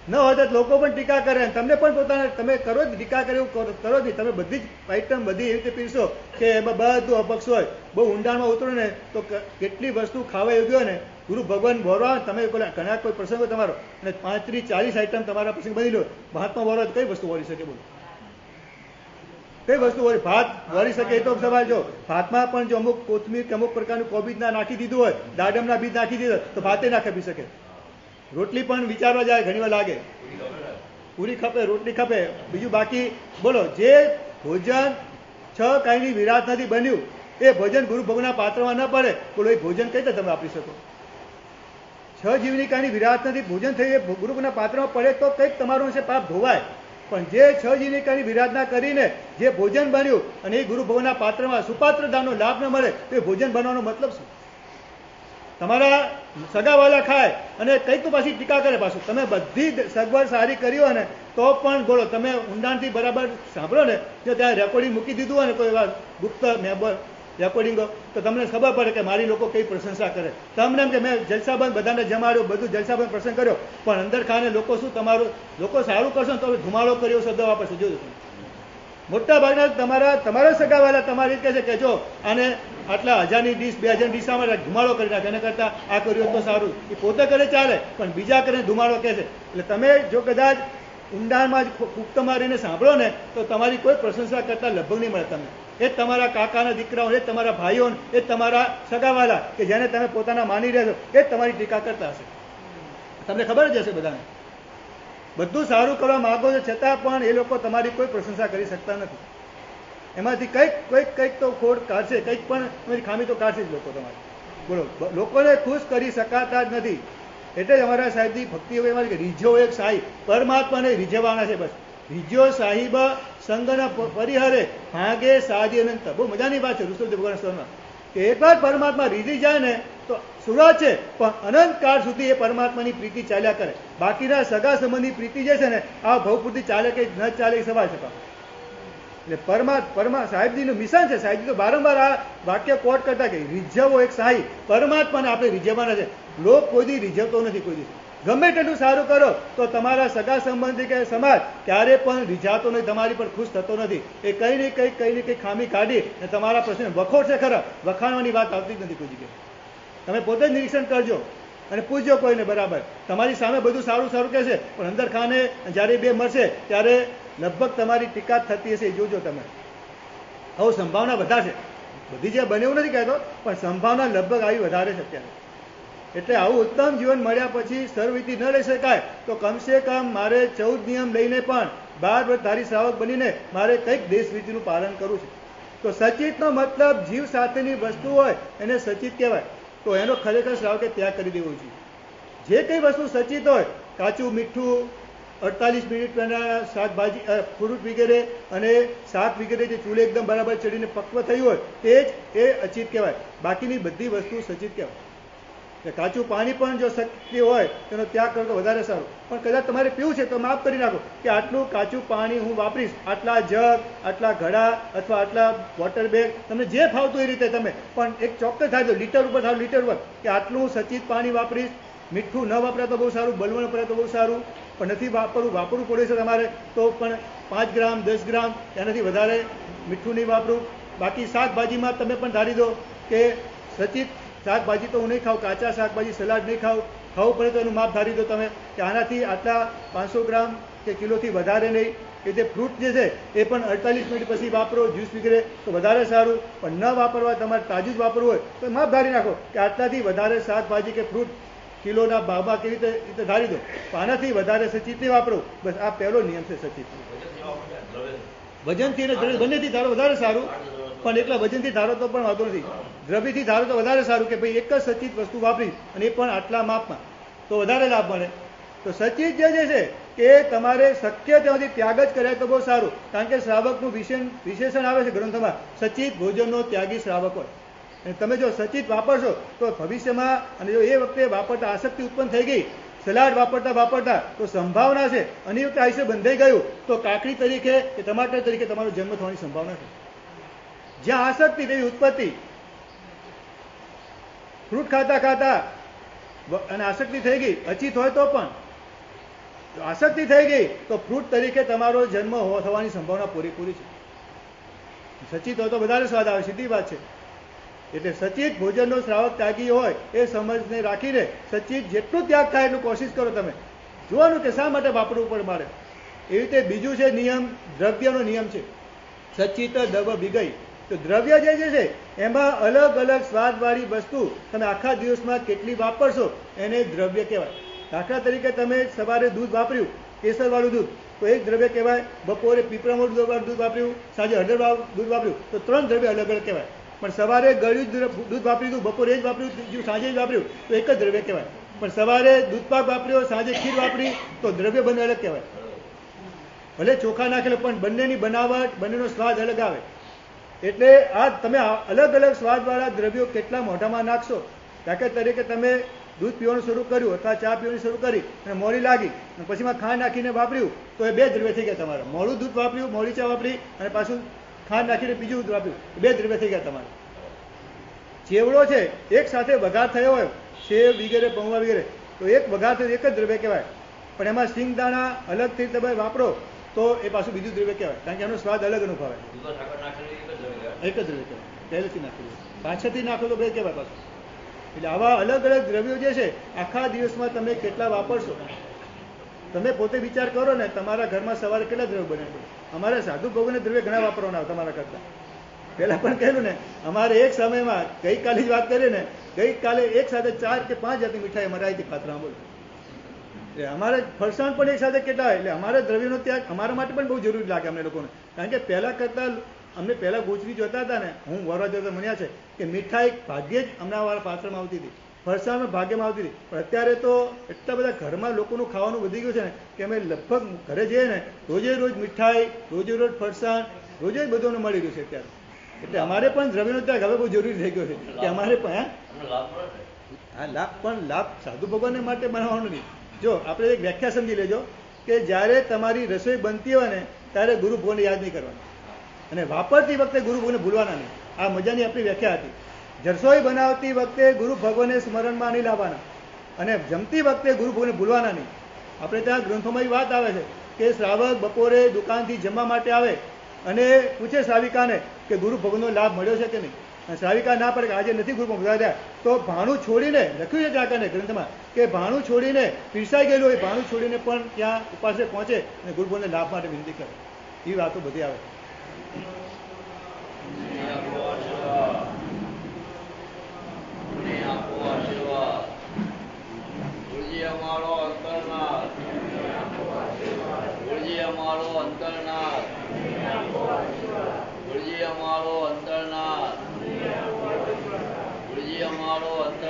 ન હોય તો લોકો પણ ટીકા કરે, તમને પણ પોતાને તમે કરો જ, ટીકા કરે એવું કરો જ નહીં. તમે બધી જ આઈટમ બધી એવી રીતે પીરશો કે એમાં બધું અપક્ષ હોય. બહુ ઊંડાણમાં ઉતરો ને તો કેટલી વસ્તુ ખાવા યોગ્ય હોય ને, ગુરુ ભગવાન બોરવા તમે ઘણા કોઈ પ્રસંગ હોય તમારો અને 35-40 આઈટમ તમારા પ્રસંગ બની લો, ભાતમાં બોરવા કઈ વસ્તુ વળી શકે? બોલો, કઈ વસ્તુ વળી? ભાત વળી શકે એ તો સવાલ. જો ભાતમાં પણ જો અમુક કોથમીર કે અમુક પ્રકારનું કોબીજ ના નાખી દીધું હોય, દાડમના બીજ નાખી દીધું તો ભાતે ના ખપી શકે. રોટલી પણ વિચારવા જાય, ઘણીવાર લાગે, પૂરી ખપે, રોટલી ખપે, બીજું બાકી. બોલો, જે ભોજન 6 કાંઈની વિરાટનાથી બન્યું એ ભોજન ગુરુ ભગવાનના પાત્રમાં ન પડે, બોલો એ ભોજન કઈ રીતે તમે આપી શકો? 6 જીવની કાંઈની વિરાટનાથી ભોજન થઈ એ ગુરુ ભગવાનના પાત્રમાં પડે તો કંઈક તમારું છે પાપ ધોવાય. પણ જે 6 જીવની કાંઈની વિરાટના કરીને જે ભોજન બન્યું અને એ ગુરુ ભગવાનના પાત્રમાં સુપાત્રદાનનો લાભ ન મળે તો એ ભોજન બનવાનો મતલબ શું? તમારા સગાવાલા ખાય અને કંઈક તો પાછી ટીકા કરે પાછું. તમે બધી સગવડ સારી કરી હોય ને તો પણ બોલો, તમે ઊંડાણથી બરાબર સાંભળો ને, જો ત્યાં રેકોર્ડિંગ મૂકી દીધું હોય ને કોઈ વાર ગુપ્ત રેકોર્ડિંગો, તો તમને ખબર પડે કે મારી લોકો કઈ પ્રશંસા કરે. તમને એમ કે મેં જલસાબંધ બધાને જમાડ્યો, બધું જલસાબંધ પ્રસંગ કર્યો, પણ અંદર ખાને લોકો શું તમારું, લોકો સારું કરશો ને તો ધુમાડો કર્યો શબ્દ વાપરશે. જોજો, મોટા ભાગના તમારા સગાવાલા તમારી કહે છે કે જો આને આટલા 1000ની ડીશ, 2000ની ડીશ આમાં ધુમાડો કરી નાખે, એના કરતાં આ કર્યું તો સારું. એ પોતે કરે ચાલે, પણ બીજા કરીને ધુમાડો કહે છે. એટલે તમે જો કદાચ ઊંડાણમાં જ પુખ્તમાં રહીને સાંભળો ને તો તમારી કોઈ પ્રશંસા કરતા લગભગ નહીં મળે. તમને એ તમારા કાકાના દીકરાઓ, એ તમારા ભાઈઓ, એ તમારા સગાવાલા કે જેને તમે પોતાના માની રહ્યા છો, એ જ તમારી ટીકા કરતા હશે. તમને ખબર જ હશે બધાને. બધું સારું કરવા માંગો છો છતાં પણ એ લોકો તમારી કોઈ પ્રશંસા કરી શકતા નથી. એમાંથી કંઈક તો ખોટ કાઢશે, કંઈક પણ તમારી ખામી તો કાઢશે જ લોકો તમારી. બોલો, લોકોને ખુશ કરી શકાતા જ નથી. એટલે જ અમારા સાહેબની ભક્તિ હોય એમાં કે રીઝો એક સાહી, પરમાત્માને રીઝવાના છે બસ. રીઝ્યો સાહિબ સંગના પરિહરે ભાગે સાધી અનંત. બહુ મજાની વાત છે ઋષભદેવ ભગવાન સ્વરમાં કે એકવાર પરમાત્મા રીઝી જાય ને તો સુરત છે, પણ અનંતકાળ સુધી એ પરમાત્માની પ્રીતિ ચાલ્યા કરે. બાકીના સગા સંબંધની પ્રીતિ જે છે ને આ ભવપૂર્તિ ચાલે કે ન ચાલે એ સવાલ છે. એટલે સાહેબજીનું મિશન છે. સાહેબજી તો વારંવાર આ વાક્ય કોટ કરતા કે રીઝવો એક સાહી, પરમાત્માને આપણે રીઝવવાના છે. લોક કોઈ દી રીઝવતો નથી. કોઈ દિવસ ગમે તેટલું સારું કરો તો તમારા સગા સંબંધી કે સમાજ ક્યારે પણ રીઝાતો નથી, તમારી પર ખુશ થતો નથી. એ કઈ ને કંઈ ખામી કાઢી અને તમારા પ્રશ્ન વખોડ છે ખરા, વખાણવાની વાત આવતી જ નથી કોઈ જગ્યાએ. તમે પોતે જ નિરીક્ષણ કરજો અને પૂછજો કોઈને બરાબર. તમારી સામે બધું સારું સારું કહેશે, પણ અંદર ખાને જ્યારે બે મળશે ત્યારે લગભગ તમારી ટીકા થતી હશે. જોજો તમે. આવું સંભાવના વધારે છે. બધી જે બને એવું નથી કહેતો, પણ સંભાવના લગભગ આવી વધારે છે અત્યારે. એટલે આવું ઉત્તમ જીવન મળ્યા પછી સર્વવિધિ ન લઈ શકાય તો કમસે કમ મારે 14 નિયમ લઈને પણ 12 વ્રતધારી શ્રાવક બનીને મારે કંઈક દેશવિધિનું પાલન કરવું છે. તો સચિતનો મતલબ જીવ સાથેની વસ્તુ હોય એને સચિત કહેવાય. તો એનો ખરેખર શ્રાવકે ત્યાગ કરી દેવો જોઈએ. જે કંઈ વસ્તુ સચિત હોય, કાચું મીઠું, 48 મિનિટ પહેલા શાકભાજી ફ્રૂટ વગેરે અને શાક વગેરે જે ચૂલે એકદમ બરાબર ચડીને પક્વ થયું હોય તે જ એ અચિત કહેવાય. બાકીની બધી વસ્તુ સચિત કહેવાય. કાચું પાણી પણ જો શક્તિ હોય તેનો ત્યાગ કરો તો વધારે સારું. પણ કદાચ તમારે પીવું છે તો માફ કરી નાખો કે આટલું કાચું પાણી હું વાપરીશ, આટલા જગ, આટલા ઘડા અથવા આટલા વોટર બેગ, તમને જે ફાવતું એ રીતે તમે, પણ એક ચોક્કસ થાય તો લીટર ઉપર થાવ લીટર ઉપર કે આટલું સચિત પાણી વાપરીશ. મીઠું ન વાપરે તો બહુ સારું, બલવણ પડે તો બહુ સારું, પણ નથી વાપરવું પડે છે તમારે તો પણ 5 ગ્રામ 10 ગ્રામ એનાથી વધારે મીઠું નહીં વાપરું. બાકી શાકભાજીમાં તમે પણ ધારી દો કે સચિત શાકભાજી તો હું નહીં ખાઉં, કાચા શાકભાજી સલાડ નહીં ખાવું પડે તો એનું માપ ધારી દો તમે કે આનાથી આટલા 500 ગ્રામ કે કિલોથી વધારે નહીં. એ જે ફ્રૂટ જે છે એ પણ 48 મિનિટ પછી વાપરો, જ્યુસ વગેરે તો વધારે સારું. પણ ન વાપરવા તમારે તાજું જ વાપરવું હોય તો માપ ધારી નાખો કે આટલાથી વધારે શાકભાજી કે ફ્રૂટ કિલોના ભાવમાં કેવી રીતે ધારી દો. તો આનાથી વધારે સચિત નહીં વાપરો. બસ આ પહેલો નિયમ છે સચિત. વજનથી અને બંનેથી ધારો વધારે સારું, પણ એકલા વજનથી ધારો તો પણ વાંધો નથી. દ્રવ્યથી ધારો તો વધારે સારું કે ભાઈ એક જ સચિત વસ્તુ વાપરી અને એ પણ આટલા માપમાં તો વધારે લાભ મળે. તો સચિત જે છે કે તમારે શક્ય ત્યાંથી ત્યાગ જ કરાય તો બહુ સારું. કારણ કે શ્રાવકનું વિશેષણ આવે છે ગ્રંથોમાં, સચિત ભોજનનો ત્યાગી શ્રાવક હોય. અને તમે જો સચિત વાપરશો તો ભવિષ્યમાં અને જો એ વખતે વાપરતા આસક્તિ ઉત્પન્ન થઈ ગઈ, સલાડ વાપરતા તો સંભાવના છે અને એ વખતે આયુષ્ય બંધાઈ ગયું તો કાકડી તરીકે કે ટમાટર તરીકે તમારો જન્મ થવાની સંભાવના છે. જ્યાં આસક્તિ તેવી ઉત્પત્તિ. ફ્રૂટ ખાતા અને આસક્તિ થઈ ગઈ, અચિત હોય તો પણ આસક્તિ થઈ ગઈ તો ફ્રૂટ તરીકે તમારો જન્મ થવાની સંભાવના પૂરેપૂરી છે. સચિત હોય તો વધારે સ્વાદ આવે, સીધી વાત છે. એટલે સચિત ભોજનનો શ્રાવક ત્યાગી હોય એ સમજને રાખીને સચિત જેટલું ત્યાગ થાય એટલું કોશિશ કરો. તમે જોવાનું કે શા માટે વાપરવું પડે મારે. એવી રીતે બીજું છે નિયમ, દ્રવ્યનો નિયમ છે. સચિત દવ બિગઈ. તો દ્રવ્ય જે છે એમાં અલગ અલગ સ્વાદવાળી વસ્તુ તમે આખા દિવસમાં કેટલી વાપરશો એને દ્રવ્ય કહેવાય. દાખલા તરીકે તમે સવારે દૂધ વાપર્યું, કેસરવાળું દૂધ, તો એક દ્રવ્ય કહેવાય. બપોરે પીપળાવાળું દૂધ વાપર્યું, સાંજે હળદરવાળું દૂધ વાપર્યું, તો 3 દ્રવ્ય અલગ અલગ કહેવાય. પણ સવારે ગળ્યું દૂધ વાપર્યું, બપોરે એ જ વાપર્યું, સાંજે જ વાપર્યું તો એક જ દ્રવ્ય કહેવાય. પણ સવારે દૂધપાક વાપર્યો, સાંજે ખીર વાપરી તો દ્રવ્ય બંને અલગ કહેવાય. ભલે ચોખા નાખેલો પણ બંનેની બનાવટ, બંનેનો સ્વાદ અલગ આવે. એટલે આ તમે અલગ અલગ સ્વાદવાળા દ્રવ્યો કેટલા મોઢામાં નાખશો. દાખલા તરીકે તમે દૂધ પીવાનું શરૂ કર્યું અથવા ચા પીવાની શરૂ કરી અને મોડી લાગી અને પછીમાં ખાંડ નાખીને વાપર્યું તો એ 2 દ્રવ્ય થઈ ગયા તમારા. મોડું દૂધ વાપર્યું, મોડી ચા વાપરી અને પાછું ખાંડ નાખીને બીજું દૂધ વાપર્યું, 2 દ્રવ્ય થઈ ગયા તમારે. ચેવડો છે એક સાથે વઘાર થયો હોય, સેવ વગેરે પૌવા વગેરે, તો એક વઘાર થયો એક જ દ્રવ્ય કહેવાય. પણ એમાં સિંગદાણા અલગથી તમે વાપરો તો એ પાછું બીજું દ્રવ્ય કહેવાય. કારણ કે એનો સ્વાદ અલગ અનુભવાય. એક જ દ્રવ્ય કહેવાય. પહેલેથી નાખેલું, પાછળથી નાખો તો બે કહેવાય પાછું. એટલે આવા અલગ અલગ દ્રવ્યો જે છે આખા દિવસમાં તમે કેટલા વાપરશો. તમે પોતે વિચાર કરો ને, તમારા ઘરમાં સવારે કેટલા દ્રવ્ય બને છે. અમારે સાધુ ભોગવને દ્રવ્ય ઘણા વાપરવાના આવે તમારા કરતા. પહેલાં પણ કહેલું ને, અમારે એક સમયમાં ગઈકાલે જ વાત કરીએ ને, ગઈકાલે એક સાથે 4 કે 5 જાતની મીઠાઈ અમારે આવી હતી પાત્રામાં. બોલો, એટલે અમારે ફરસાણ પણ એક સાથે કેટલા હોય. એટલે અમારે દ્રવ્યનો ત્યાગ અમારા માટે પણ બહુ જરૂરી લાગે અમને લોકોને. કારણ કે પહેલાં કરતાં અમને પહેલાં ગોચવી જોતા હતા ને, હું વરવા જોતા મન્યા છે કે મીઠાઈ ભાગ્યે જ અમારા પાત્રમાં આવતી હતી, ફરસાણમાં ભાગ્યમાં આવતી હતી. પણ અત્યારે તો એટલા બધા ઘરમાં લોકોનું ખાવાનું વધી ગયું છે ને કે અમે લગભગ ઘરે જઈએ ને રોજે રોજ મીઠાઈ, રોજે રોજ ફરસાણ, રોજે જ બધું મળી રહ્યું છે અત્યારે. એટલે અમારે પણ દ્રવ્યનો ત્યાગ હવે બહુ જરૂરી થઈ ગયો છે કે અમારે પણ લાભ, પણ લાભ સાધુ ભગવાનને માટે બનાવવાનું નહીં. જો આપણે એક વ્યાખ્યા સમજી લેજો કે જ્યારે તમારી રસોઈ બનતી હોય ને ત્યારે ગુરુ ભગવાનને યાદ નહીં કરવાનું અને વાપરતી વખતે ગુરુ ભગવાનને ભૂલવાના નહીં. આ મજાની આપણી વ્યાખ્યા હતી. રસોઈ બનાવતી વખતે ગુરુ ભગવાનને સ્મરણમાં નહીં લાવવાના અને જમતી વખતે ગુરુ ભગવાનને ભૂલવાના નહીં. આપણે ત્યાં ગ્રંથોમાં વાત આવે છે કે શ્રાવક બપોરે દુકાનથી જમવા માટે આવે અને પૂછે શ્રાવિકાને કે ગુરુ ભગવાનનો લાભ મળ્યો છે કે નહીં. અને શ્રાવિકા ના પડે કે આજે નથી ગુરુ ભગવાન, તો ભાણું છોડીને લખ્યું છે ત્યાં ગ્રંથમાં કે ભાણું છોડીને પીરસાઈ ગયેલું હોય, ભાણું છોડીને પણ ત્યાં ઉપાસક પહોંચે અને ગુરુ ભગવાનને લાભ માટે વિનંતી કરે. એ વાતો બધી આવે. અમારો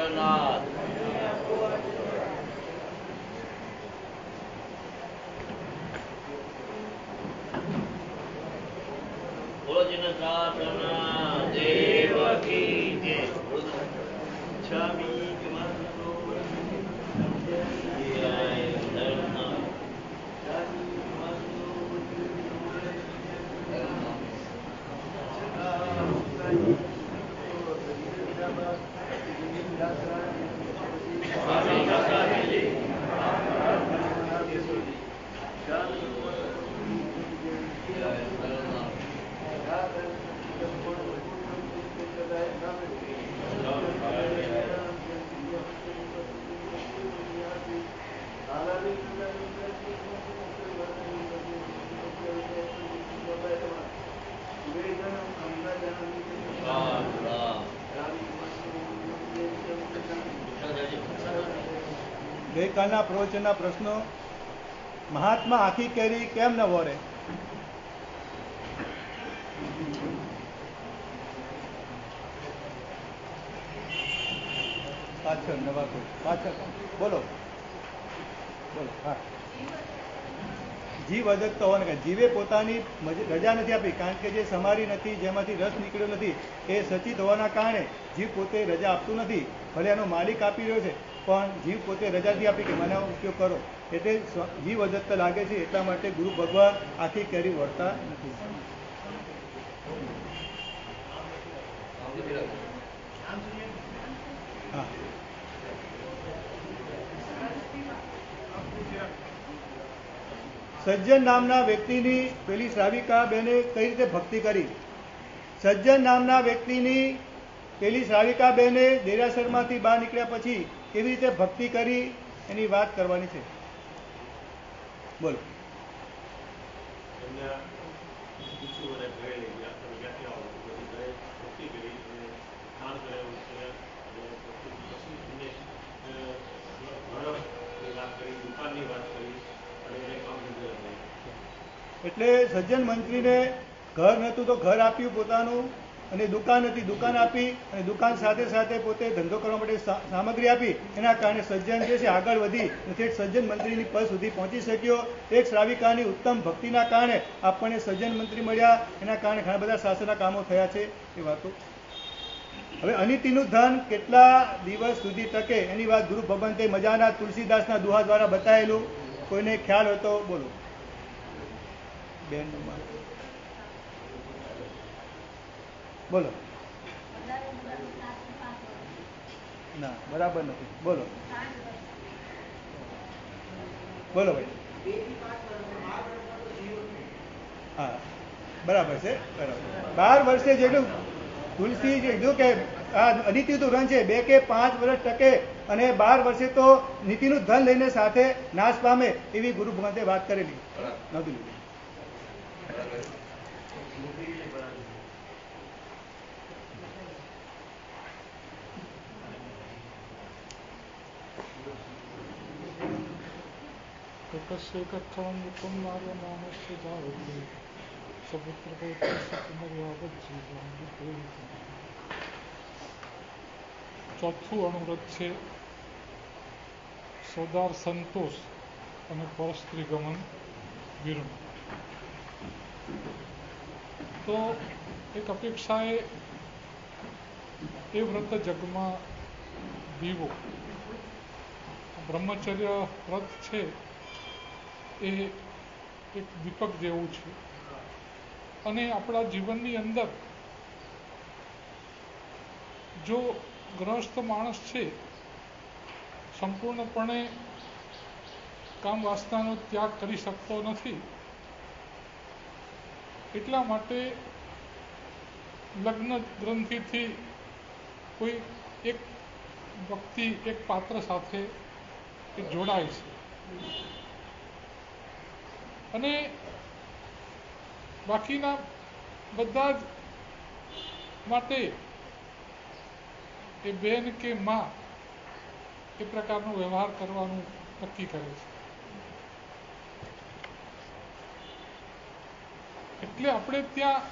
જગન્નાથ. બોલો જગન્નાથ દેવ કી જય. સ્વામી ગઈકાલના પ્રવચનના પ્રશ્નો. મહાત્મા આખી કેરી કેમ ન વોરે? પાછળ નવા કોઈ પાછળ બોલો બોલો. હા, જીવ અજગતો હોવાને કારણે જીવે પોતાની રજા નથી આપી, કારણ કે જે સમારી નથી, જેમાંથી રસ નીકળ્યો નથી, એ સચિત હોવાના કારણે જીવ પોતે રજા આપતું નથી. ભલે એનો માલિક આપી રહ્યો છે, પણ જીવ પોતે રજા નથી આપી કે મને ઉપયોગ કરો. એટલે જીવ અજગત લાગે છે, એટલા માટે ગુરુ ભગવાન આખી કેરી વળતા નથી. હા, સજ્જન નામના વ્યક્તિની પેલી શ્રાવિકા બેને કઈ રીતે ભક્તિ કરી? સજ્જન નામના વ્યક્તિની પેલી શ્રાવિકા બેને દેરાસરમાંથી બહાર નીકળ્યા પછી કેવી રીતે ભક્તિ કરી એની વાત કરવાની છે. બોલો. એટલે સજ્જન મંત્રીને ઘર નહોતું તો ઘર આપ્યું પોતાનું, અને દુકાન હતી દુકાન આપી, અને દુકાન સાથે સાથે પોતે ધંધો કરવા માટે સામગ્રી આપી. એના કારણે સજ્જન જે છે આગળ વધી અને સજ્જન મંત્રીની પદ સુધી પહોંચી શક્યો. એક શ્રાવિકાની ઉત્તમ ભક્તિના કારણે આપણને સજ્જન મંત્રી મળ્યા. એના કારણે ઘણા બધા શાસનના કામો થયા છે. એ વાતો હવે અનિતિનું ધન કેટલા દિવસ સુધી ટકે એની વાત ગુરુ ભગવંતે મજાના તુલસીદાસના દુહા દ્વારા બતાવેલું. કોઈને ખ્યાલ હોય તો બોલો. બેન બોલો. ના, બરાબર નથી. બોલો બોલો ભાઈ. હા, બરાબર છે. બરાબર 12 વર્ષે જેટલું તુલસી જે કીધું કે આ અનિતિનું ધન છે 2 કે 5 વર્ષ ટકે, અને 12 વર્ષે તો નીતિનું ધન લઈને સાથે નાશ પામે, એવી ગુરુ ભગવંતે વાત કરેલી. નહોતું ચોથું અણુવ્રત છે સોદાર સંતોષ અને પરસ્ત્રી ગમન વિરુદ્ધ. તો એક અપેક્ષાએ એ વ્રત જગમાં દીવો. બ્રહ્મચર્ય વ્રત છે એ એક દીપક જેવું છે, અને આપણા જીવનની અંદર જો ગ્રહસ્થ માણસ છે સંપૂર્ણપણે કામ વાસનાનો ત્યાગ કરી શકતો નથી, એટલા માટે લગ્ન ગ્રંથિથી કોઈ એક વ્યક્તિ એક પાત્ર સાથે એ જોડાય છે, અને બાકીના બધા જ માટે એ બેન કે માં એ પ્રકારનો વ્યવહાર કરવાનું નક્કી કરે છે. એટલે આપણે ત્યાં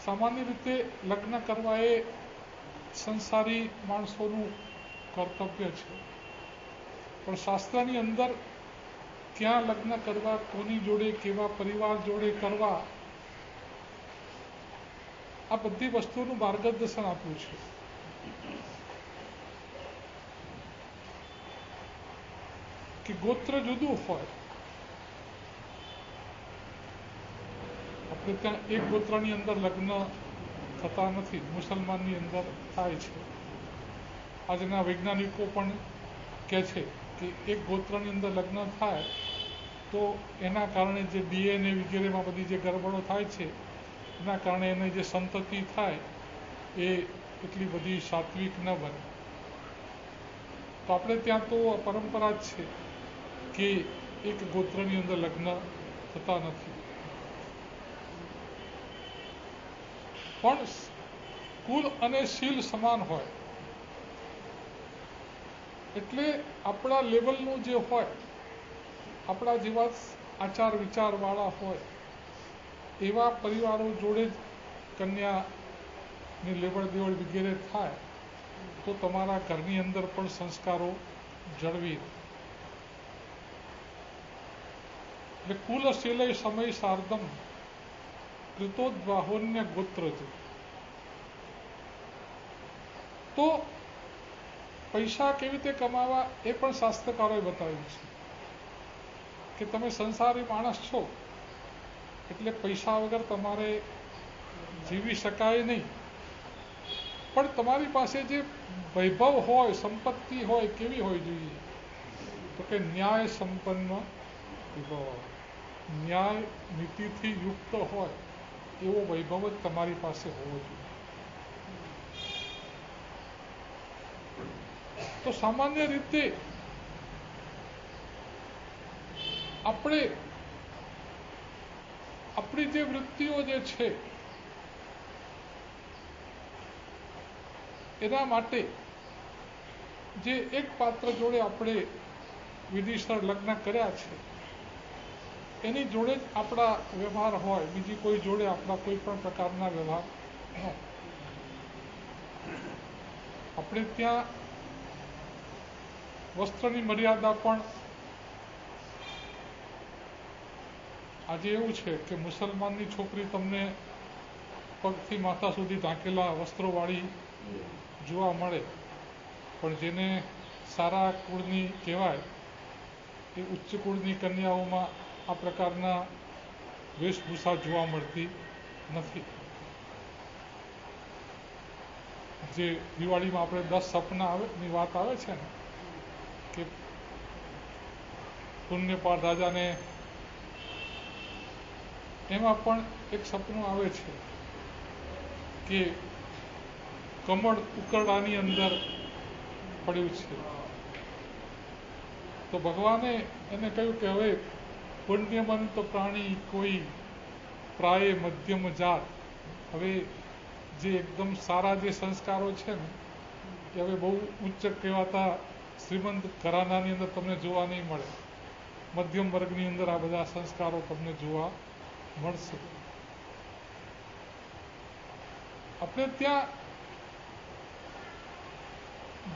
સામાન્ય રીતે લગ્ન કરવા એ સંસારી માણસોનું કર્તવ્ય છે, પણ શાસ્ત્રની અંદર ક્યાં લગ્ન કરવા, કોની જોડે, કેવા પરિવાર જોડે કરવા, આ બધી વસ્તુનું માર્ગદર્શન આપ્યું છે. કે ગોત્ર જુદું હોય. આપણે ત્યાં એક ગોત્રની અંદર લગ્ન થતા નથી, મુસલમાનની અંદર થાય છે. આજના વૈજ્ઞાનિકો પણ કહે છે કે એક ગોત્રની અંદર લગ્ન થાય તો એના કારણે જે DNA વગેરેમાં બધી જે ગરબડો થાય છે, એના કારણે એને જે સંતતિ થાય એ એટલી બધી સાત્વિક ન બને. તો આપણે ત્યાં તો પરંપરા જ છે કે એક ગોત્રની અંદર લગ્ન થતા નથી. પણ કુલ અને શીલ સમાન હોય. એટલે આપણા લેવલનું જે હોય, આપણા જેવા આચાર વિચારવાળા હોય એવા પરિવારો જોડે જ કન્યાની લેવડ દેવડ વગેરે થાય તો તમારા ઘરની અંદર પણ સંસ્કારો જળવી રહે. એટલે કુલ શીલય સમય શાર્દમ કૃતોદ્વાહોન્ય ગોત્ર છે. તો પૈસા કેવી રીતે કમાવા એ પણ શાસ્ત્રકારોએ બતાવ્યું છે કે તમે સંસારી માણસ છો એટલે પૈસા વગર તમારે જીવી શકાય નહીં. પણ તમારી પાસે જે વૈભવ હોય, સંપત્તિ હોય, કેવી હોવી જોઈએ? તો કે ન્યાય સંપન્ન વૈભવ, ન્યાય નીતિથી યુક્ત હોય એવો વૈભવ જ તમારી પાસે હોવો જોઈએ. તો સામાન્ય રીતે આપણે આપણી જે વૃત્તિઓ જે છે એના માટે જે એક પાત્ર જોડે આપણે વિધિસર લગ્ન કર્યા છે એની જોડે જ આપણા વ્યવહાર હોય, બીજી કોઈ જોડે આપણા કોઈ પણ પ્રકારના વ્યવહાર ન. આપણે ત્યાં વસ્ત્રની મર્યાદા પણ આજે એવું છે કે મુસલમાનની છોકરી તમને પગથી માથા સુધી ઢાંકેલા વસ્ત્રોવાળી જોવા મળે, પણ જેને સારા કુળની કહેવાય એ ઉચ્ચ કુળની કન્યાઓમાં આ પ્રકારના વેશભૂષા જોવા મળતી નથી. જે દિવાળીમાં આપણે 10 સપનાની વાત આવે છે ને કે પુણ્યપાળ રાજાને, એમાં પણ એક સપનું આવે છે કે કમળ ઉકરડાની અંદર પડ્યું છે. તો ભગવાને એને કહ્યું કે હવે પુણ્યવંત પ્રાણી કોઈ પ્રાય મધ્યમ જાત, હવે જે એકદમ સારા જે સંસ્કારો છે ને એ હવે બહુ ઉચ્ચ કહેવાતા શ્રીમંત ઘરાનાની અંદર તમને જોવા નહીં મળે. મધ્યમ વર્ગની અંદર આ બધા સંસ્કારો તમને જોવા મળશે. આપણે ત્યાં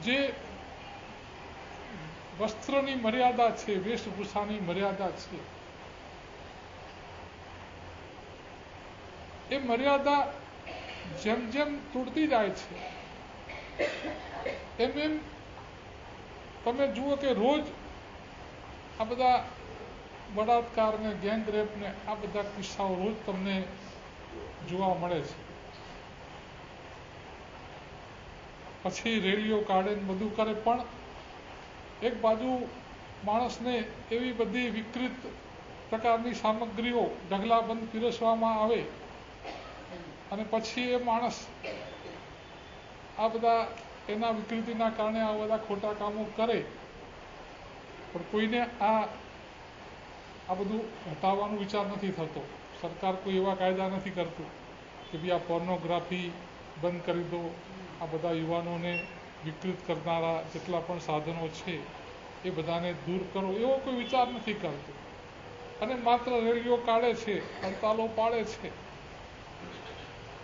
જે વસ્ત્રની મર્યાદા છે, વેશભૂષાની મર્યાદા છે, એ મર્યાદા જેમ જેમ તૂટતી જાય છે એમ એમ તમે જુઓ કે રોજ આ બધા બળાત્કાર ને ગેંગ રેપ ને આ બધા કિસ્સાઓ રોજ તમને જોવા મળે છે. પછી રેલીઓ કાઢે ને બધું કરે, પણ એક બાજુ માણસને એવી બધી વિકૃત પ્રકારની સામગ્રીઓ ઢગલાબંધ પીરસવામાં આવે અને પછી એ માણસ આ બધા એના વિકૃતિના કારણે આ બધા ખોટા કામો કરે, પણ કોઈને આ બધું હટાવવાનો વિચાર નથી થતો. સરકાર કોઈ એવા કાયદા નથી કરતું કે ભાઈ આ પોર્નોગ્રાફી બંધ કરી દો, આ બધા યુવાનોને વિકૃત કરનારા જેટલા પણ સાધનો છે એ બધાને દૂર કરો, એવો કોઈ વિચાર નથી કરતો. અને માત્ર રેલીઓ કાઢે છે, હડતાલો પાડે છે,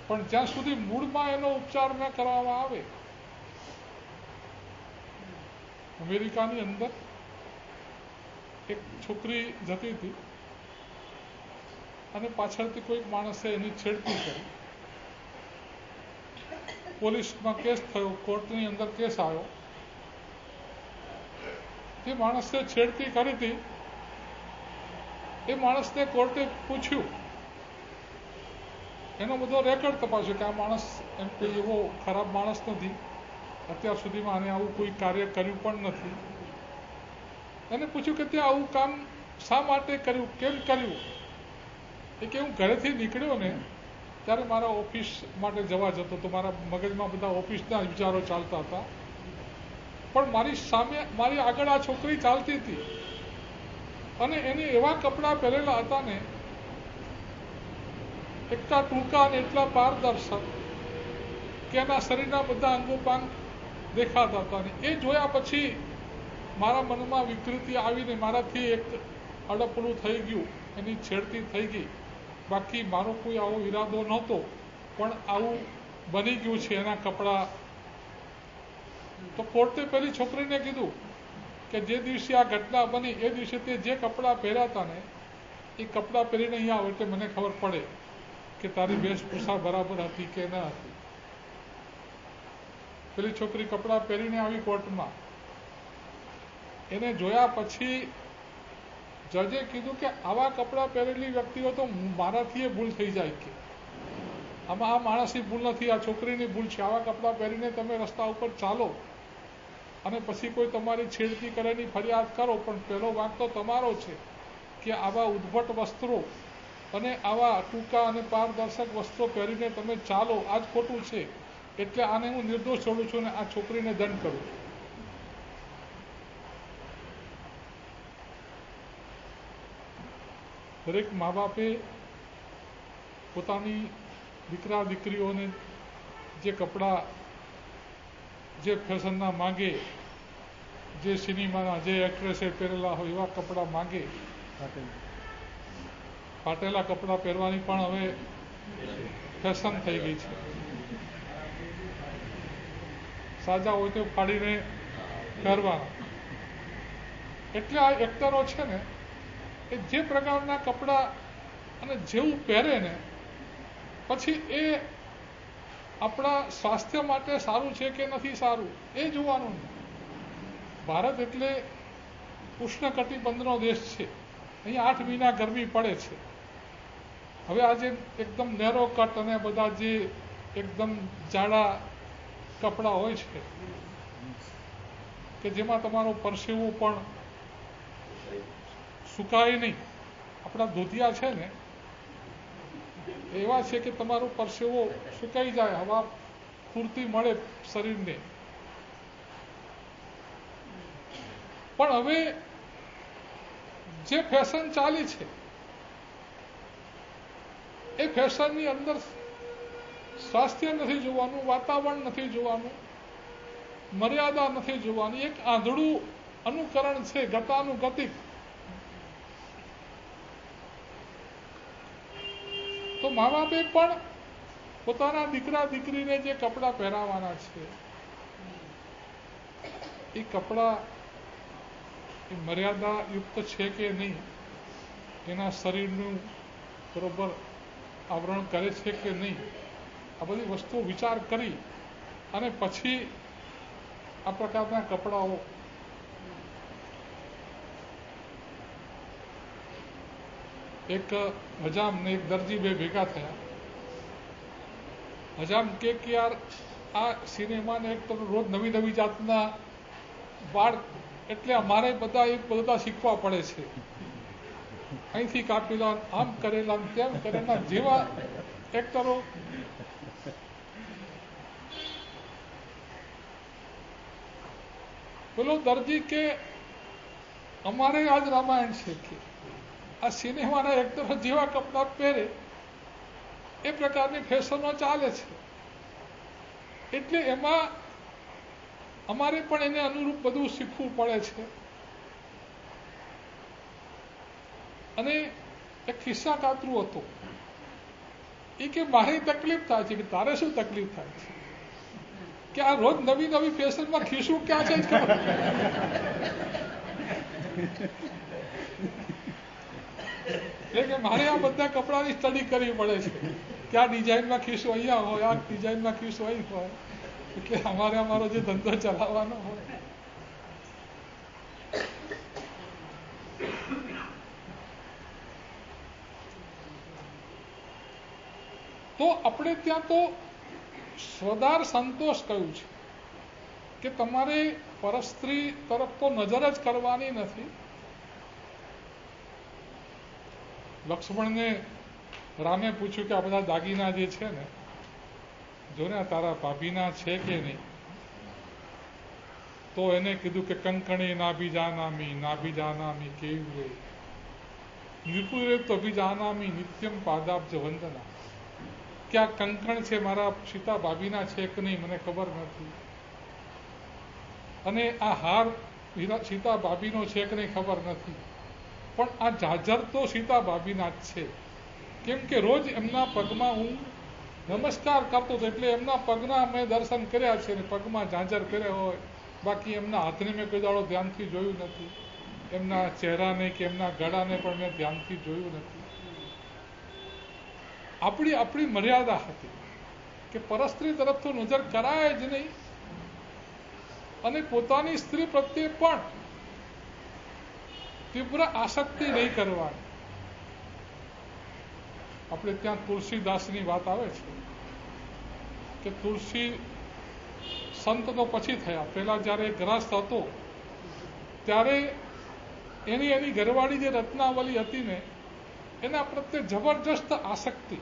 પણ જ્યાં સુધી મૂળમાં એનો ઉપચાર ન કરવામાં આવે અમેરિકાની અંદર એક છોકરી જતી હતી અને પાછળથી કોઈક માણસે એની છેડતી કરી. પોલીસમાં કેસ થયો, કોર્ટની અંદર કેસ આવ્યો. જે માણસે છેડતી કરી હતી એ માણસને કોર્ટે પૂછ્યું, એનો બધો રેકોર્ડ તપાસ્યો કે આ માણસ એમ કોઈ એવો ખરાબ માણસ નથી, અત્યાર સુધીમાં આને આવું કોઈ કાર્ય કર્યું પણ નથી. એને પૂછ્યું કે તે આવું કામ શા માટે કર્યું, કેમ કર્યું? એ કે હું ઘરેથી નીકળ્યો ને ત્યારે મારા ઓફિસ માટે જવા જતો તો મારા મગજમાં બધા ઓફિસના વિચારો ચાલતા હતા, પણ મારી સામે મારી આગળ આ છોકરી ચાલતી હતી અને એને એવા કપડાં પહેરેલા હતા ને, એટલા ટૂંકા અને એટલા પારદર્શક કે એના શરીરના બધા અંગોપાંગ દેખાતા હતા. એ જોયા પછી મારા મનમાં વિકૃતિ આવીને મારાથી એક અડપલું થઈ ગયું, એની છેડતી થઈ ગઈ. બાકી મારો કોઈ આવો ઈરાદો નહોતો, પણ આવું બની ગયું છે એના કપડાં. તો કોર્ટે પેલી છોકરીને કીધું કે જે દિવસે આ ઘટના બની એ દિવસે તે જે કપડાં પહેર્યા હતા ને એ કપડાં પહેરીને અહીંયા આવે એટલે મને ખબર પડે કે તારી વેશભૂષા બરાબર હતી કે ન હતી. પેલી છોકરી કપડાં પહેરીને આવી કોર્ટમાં. એને જોયા પછી જજે કીધું કે આવા કપડાં પહેરેલી વ્યક્તિઓ તો મારાથી ભૂલ થઈ જાય કે આમાં આ માણસની ભૂલ નથી, આ છોકરીની ભૂલ છે. આવા કપડાં પહેરીને તમે રસ્તા ઉપર ચાલો અને પછી કોઈ તમારી છેડતી કરેની ફરિયાદ કરો, પણ પહેલો વાંક તો તમારો છે કે આવા ઉદ્ભટ વસ્ત્રો અને આવા ટૂંકા અને પારદર્શક વસ્ત્રો પહેરીને તમે ચાલો, આ જ ખોટું છે. એટલે આને હું નિર્દોષ છોડું છું અને આ છોકરીને દંડ કરું છું. દરેક મા બાપે પોતાની દીકરા દીકરીઓને જે કપડાં જે ફેશનના માંગે, જે સિનેમાના જે એક્ટ્રેસે પહેરેલા હોય એવા કપડાં માંગે. ફાટેલા કપડાં પહેરવાની પણ હવે ફેશન થઈ ગઈ છે. સાજા હોય તો ફાડીને પહેરવાના. એટલે આ એક્ટરો છે ને એ જે પ્રકારના કપડાં અને જેવું પહેરે ને પછી એ આપણા સ્વાસ્થ્ય માટે સારું છે કે નથી સારું એ જોવાનું. ભારત એટલે ઉષ્ણકટિબંધનો દેશ છે. અહીંયા 8 મહિના ગરમી પડે છે. હવે આજે એકદમ નેરો કટ અને બધા જે એકદમ જાડા કપડાં હોય છે કે જેમાં તમારો પરસેવો પણ સુકાય નહીં. આપણા ધોતિયા છે ને એવા છે કે તમારો પરસેવો સુકાઈ જાય, હવા પૂરતી મળે શરીરને. પણ હવે જે ફેશન ચાલી છે એ ફેશનની અંદર સ્વાસ્થ્ય નથી જોવાનું, વાતાવરણ નથી જોવાનું, મર્યાદા નથી જોવાની. એક આંધળું અનુકરણ છે, ગતાનુગતિક. તો મા બાપે પણ પોતાના દીકરા દીકરીને જે કપડાં પહેરાવાના છે એ કપડાં એ મર્યાદાયુક્ત છે કે નહીં, એના શરીરનું બરોબર આવરણ કરે છે કે નહીં, આ બધી વસ્તુઓ વિચાર કરી અને પછી આ પ્રકારના કપડાઓ એક હજામ ને એક દરજી બે ભેગા થયા. હજામ કે યાર આ સિનેમાને એક તો રોજ નવી નવી જાતના વાળ એટલે અમારે બધા શીખવા પડે છે. અહીંથી કાપેલા, આમ કરેલા, તેમ કરેલા જેવા એક્ટરો. પેલો દરજી કે અમારે આજ રામાયણ છે કે આ સિનેમાના એક્ટરો જેવા કપડાં પહેરે એ પ્રકારની ફેશનો ચાલે છે. એટલે એમાં અમારે પણ એને અનુરૂપ બધું શીખવું પડે છે. અને એક કિસ્સા કાતરું હતો એ કે મારી તકલીફ થાય છે કે તારે શું તકલીફ થાય છે. કે આ રોજ નવી નવી ફેશનમાં ખીસું ક્યાં છે જ ખબર. એટલે કે મારે આ બધા કપડાની સ્ટડી કરવી પડે છે કે આ ડિઝાઇનમાં ખીસું અહીંયા હોય, આ ડિઝાઇનમાં ખીસું અહીં હોય, એટલે અમારે અમારો જે ધંધો ચલાવવાનો હોય. તો આપણે ત્યાં તો સ્વદાર સંતોષ કહ્યું છે કે તમારે પરસ્ત્રી તરફ તો નજર જ કરવાની નથી. લક્ષ્મણને રામે પૂછ્યું કે આ બધા દાગીના જે છે ને, જો ને તારા ભાભીના છે કે નહીં? તો એને કીધું કે કંકણી નાભિજાનામી કેવું રે, નિપુરે તો અભિજાનામી નિત્યમ પાદાબ્જ વંદના. કે આ કંકણ છે મારા સીતા ભાભીના છે કે નહીં મને ખબર નથી, અને આ હાર સીતા ભાભીનો છે કે નહીં ખબર નથી, પણ આ જાજર તો સીતા ભાભીના જ છે. કેમ કે રોજ એમના પગમાં હું નમસ્કાર કરતો હતો, એટલે એમના પગના મેં દર્શન કર્યા છે ને પગમાં ઝાંઝર કર્યા હોય, બાકી એમના હાથને મેં કોઈ દાડો ધ્યાનથી જોયું નથી, એમના ચહેરાને કે એમના ગળાને પણ મેં ધ્યાનથી જોયું નથી. આપણી મર્યાદા હતી કે પરસ્ત્રી તરફ તો નજર કરાય જ નહીં, અને પોતાની સ્ત્રી પ્રત્યે પણ તીવ્ર આસક્તિ નહીં કરવાની. આપણે ત્યાં તુલસીદાસની વાત આવે છે કે તુલસી સંત તો પછી થયા, પહેલા જ્યારે ગ્રસ્ત હતો ત્યારે એની ઘરવાળી જે રત્નાવલી હતી ને, એના પ્રત્યે જબરજસ્ત આસક્તિ.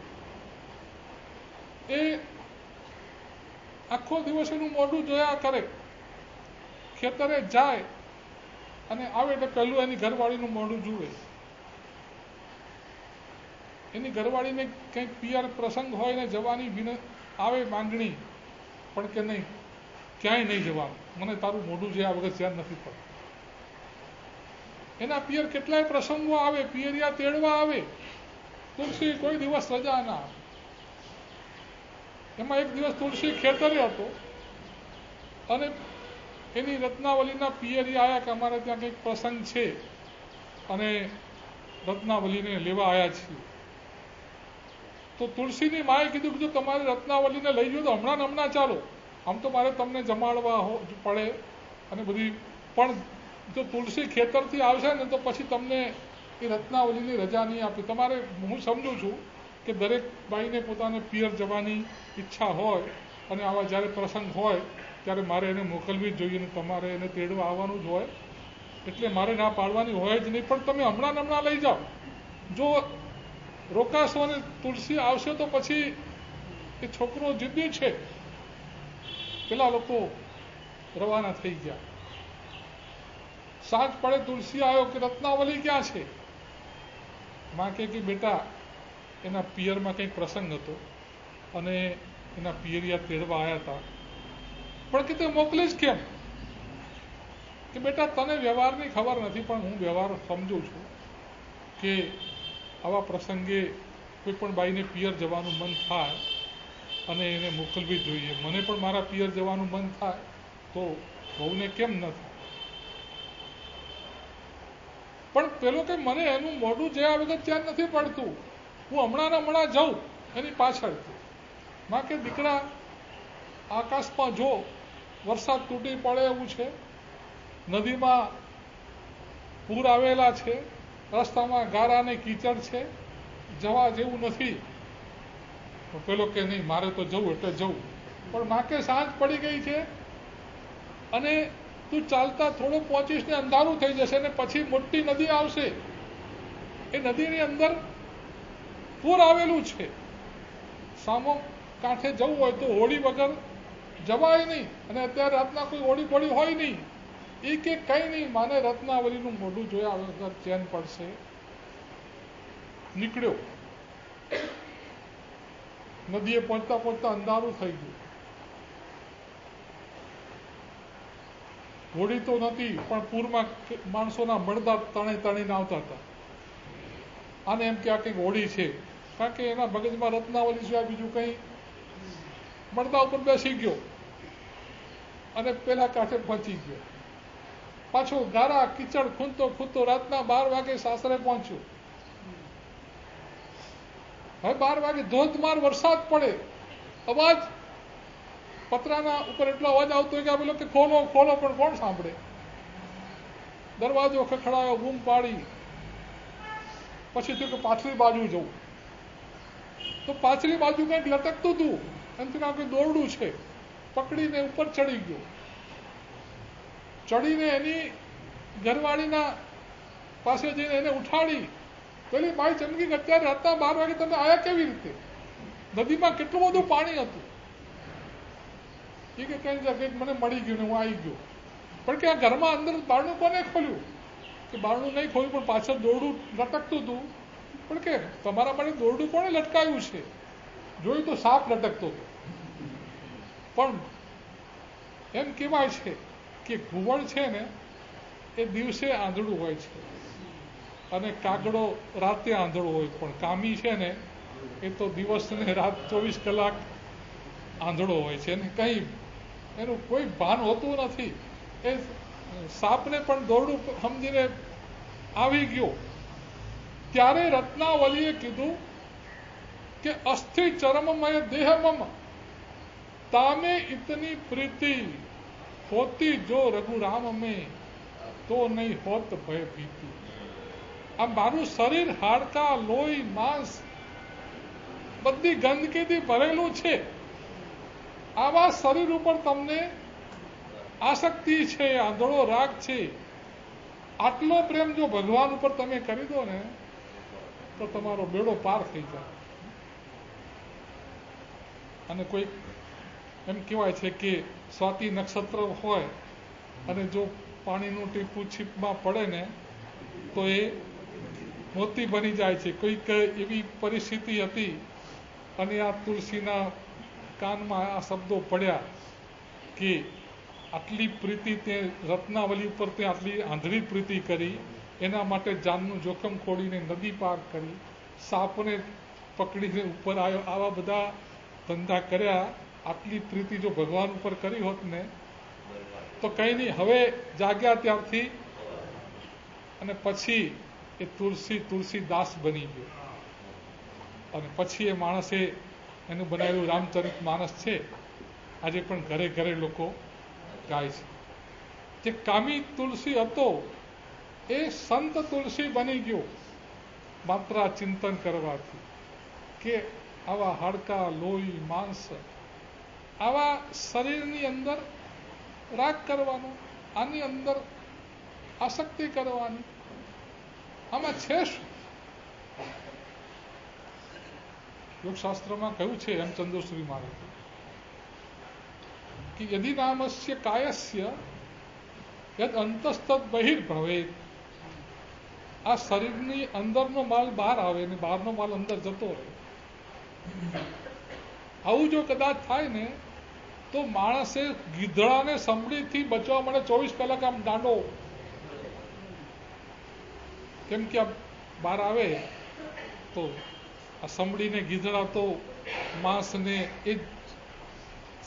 એ આખો દિવસ એનું મોઢું જોયા કરે, ખેતરે જાય અને આવે એટલે પહેલું એની ઘરવાળીનું મોઢું જુએ. એની ઘરવાળીને કંઈક પિયર પ્રસંગ હોય ને જવાની આવે માંગણી, પણ કે નહીં, ક્યાંય નહીં જવાનું, મને તારું મોઢું જોયા વગર ધ્યાન નથી પડતું. એના પિયર કેટલાય પ્રસંગો આવે, પિયરિયા તેડવા આવે, તુલસી કોઈ દિવસ રજા ના આવે. એમાં એક દિવસ તુલસી ખેતરે હતો અને એની રત્નાવલીના પિયરિયા આવ્યા કે અમારે ત્યાં કંઈક પ્રસંગ છે અને રત્નાવલીને લેવા આવ્યા છીએ. તો તુલસીની માએ કીધું કે જો તમારે રત્નાવલીને લઈ જાઓ તો હમણાં ચાલો, આમ તો મારે તમને જમાડવા પડે અને બધી, પણ જો તુલસી ખેતરથી આવશે ને તો પછી તમને એ રત્નાવલીની રજા નહીં આપી. તમારે, હું સમજુ છું કે દરેક બાઈને પોતાને પિયર જવાની ઈચ્છા હોય અને આવા જ્યારે પ્રસંગ હોય ત્યારે મારે એને મોકલવી જ જોઈએ ને તમારે એને તેડવા આવવાનું જ હોય, એટલે મારે ના પાડવાની હોય જ નહીં, પણ તમે હમણાં લઈ જાઓ. જો રોકાશો અને તુલસી આવશે તો પછી એ છોકરો જિદ્દી છે. પેલા લોકો રવાના થઈ ગયા. સાંજ પડે તુલસી આવ્યો કે રત્નાવલી ક્યાં છે? માં કે બેટા એના પિયરમાં કંઈક પ્રસંગ હતો અને એના પિયરિયા તેડવા આવ્યા હતા, પણ કે તે મોકલીશ કેમ? કે બેટા તને વ્યવહારની ખબર નથી, પણ હું વ્યવહાર સમજું છું કે આવા પ્રસંગે કોઈ પણ બાઈને પિયર જવાનું મન થાય અને એને મોકલવી જોઈએ. મને પણ મારા પિયર જવાનું મન થાય તો વહુને કેમ ન થાય? પણ પેલો કે મને એનું મોઢું જયા વગર ધ્યાન નથી પડતું, હું હમણાં જાઉં એની પાછળથી. માં કે દીકરા આકાશમાં જો વરસાદ તૂટી પડે એવું છે, નદીમાં પૂર આવેલા છે, રસ્તામાં ગારા ને કીચડ છે, જવા જેવું નથી. પેલો કે નહીં મારે તો જવું એટલે જવું. પણ માં કે સાંજ પડી ગઈ છે અને તું ચાલતા થોડો પહોંચીશ ને અંધારું થઈ જશે ને પછી મોટી નદી આવશે, એ નદીની અંદર પૂર આવેલું છે, સામો કાંઠે જવું હોય તો હોડી વગર જવાય નહીં, અને અત્યારે રાતના કોઈ હોડી બોડી હોય નહીં. એ કે કંઈ નહીં, માને રત્નાવલીનું મોઢું જોયા વગર ચેન પડશે. નીકળ્યો. નદીએ પહોંચતા અંધારું થઈ ગયું. હોડી તો નથી, પણ પૂરમાં માણસોના મળદા તણીને આવતા હતા. આને એમ કે આ કંઈક હોડી છે, કારણ કે એના મગજમાં રત્નાવલી સિવાય બીજું કંઈ, મળદા ઉપર બેસી ગયો. અને પેલા કાંઠે પહોંચી ગયો. પાછો ગારા કીચડ ખૂંદતો રાતના 12 વાગે સાસરે પહોંચ્યો. હવે 12 વાગે ધોધમાર વરસાદ પડે, અવાજ પતરાના ઉપર એટલો અવાજ આવતો હોય કે આ પેલો કે ખોલો ખોલો, પણ કોણ સાંભળે? દરવાજો ખખડાયો, બૂમ પાડી. પછી થયું કે પાછલી બાજુ જવું. તો પાછલી બાજુ કંઈક લટકતું હતું, એમ કે દોરડું છે. પકડીને ઉપર ચડી ગયો. ચડીને એની ઘરવાળીના પાસે જઈને એને ઉઠાડી. પેલી બાઈ ચમકી કે અત્યારે રાતના 12 વાગે તમે આયા કેવી રીતે? નદીમાં કેટલું બધું પાણી હતું. એ કે કંઈક મને મળી ગયું ને હું આવી ગયો. પણ કે આ ઘરમાં અંદર બારણું કોને ખોલ્યું? કે બારણું નહીં ખોલ્યું, પણ પાછળ દોરડું લટકતું હતું. પણ કે તમારા માટે દોરડું કોણે લટકાવ્યું છે? જોયું તો સાપ લટકતો હતો. પણ એમ કહેવાય છે કે ઘુવડ છે ને એ દિવસે આંધળું હોય છે અને કાગડો રાતે આંધળો હોય, પણ કામી છે ને એ તો દિવસ ને રાત 24 કલાક આંધળો હોય છે. અને કંઈ એનું કોઈ ભાન હોતું નથી. એ સાપને પણ દોરડું સમજીને આવી ગયો. ત્યારે રત્નાવલીએ કીધું કે અસ્થિ ચરમમય દેહમમ તામે ઇતની પ્રીતિ હોતી જો રઘુરામ में તો નહીં હોત ભય ભીતિ. આ મારું શરીર હાડકા લોહી માંસ બધી ગંદકીથી ભરેલું છે. આવા શરીર ઉપર તમને આસક્તિ છે, આંધળો રાગ છે. આટલો પ્રેમ જો ભગવાન ઉપર તમે કરી દો ને તો તમારો બેડો પાર થઈ જાય. અને કોઈ એમ કહેવાય છે કે સ્વાતિ નક્ષત્ર હોય અને જો પાણીનું ટીપું છીપમાં પડે ને તો એ મોતી બની જાય છે. કોઈક એવી પરિસ્થિતિ હતી અને આ તુલસીના કાનમાં આ શબ્દો પડ્યા કે આટલી પ્રીતિ તે રત્નાવલી ઉપર તે આટલી આંધળી પ્રીતિ કરી, એના માટે જાનનું જોખમ ખોડીને નદી પાર કરી, સાપને પકડીને ઉપર આવ્યો, આવા બધા ધંધા કર્યા. આટલી પ્રીતિ જો ભગવાન ઉપર કરી હોત ને તો કંઈ નહીં. હવે જાગ્યા ત્યારથી અને પછી એ તુલસીદાસ બની ગયો. અને પછી એ માણસે એનું બનાવેલું રામચરિત માનસ છે, આજે પણ ઘરે ઘરે લોકો ગાય છે. જે કામી તુલસી હતો એ સંત તુલસી બની ગયો માત્ર ચિંતન કરવાથી. કે આવા હાડકા લોહી માંસ આવા શરીરની અંદર રાગ કરવાનો, આની અંદર આસક્તિ કરવાની, આમાં છે શું? યોગશાસ્ત્રમાં કહ્યું છે હેમચંદ્રશ્રી મહારાજ કે યદિ નામસ્ય કાયસ્ય યદ અંતસ્તદ બહિર્ભવેત. આ શરીરની અંદરનો માલ બહાર આવે ને બહારનો માલ અંદર જતો રહે. આવું જો કદાચ થાય ને તો માણસે ગીધડાને સંભળીથી બચવા માટે 24 કલાક આમ દાંડો, કેમ કે આ બહાર આવે તો આ સંભળીને ગીધડા તો માંસને એ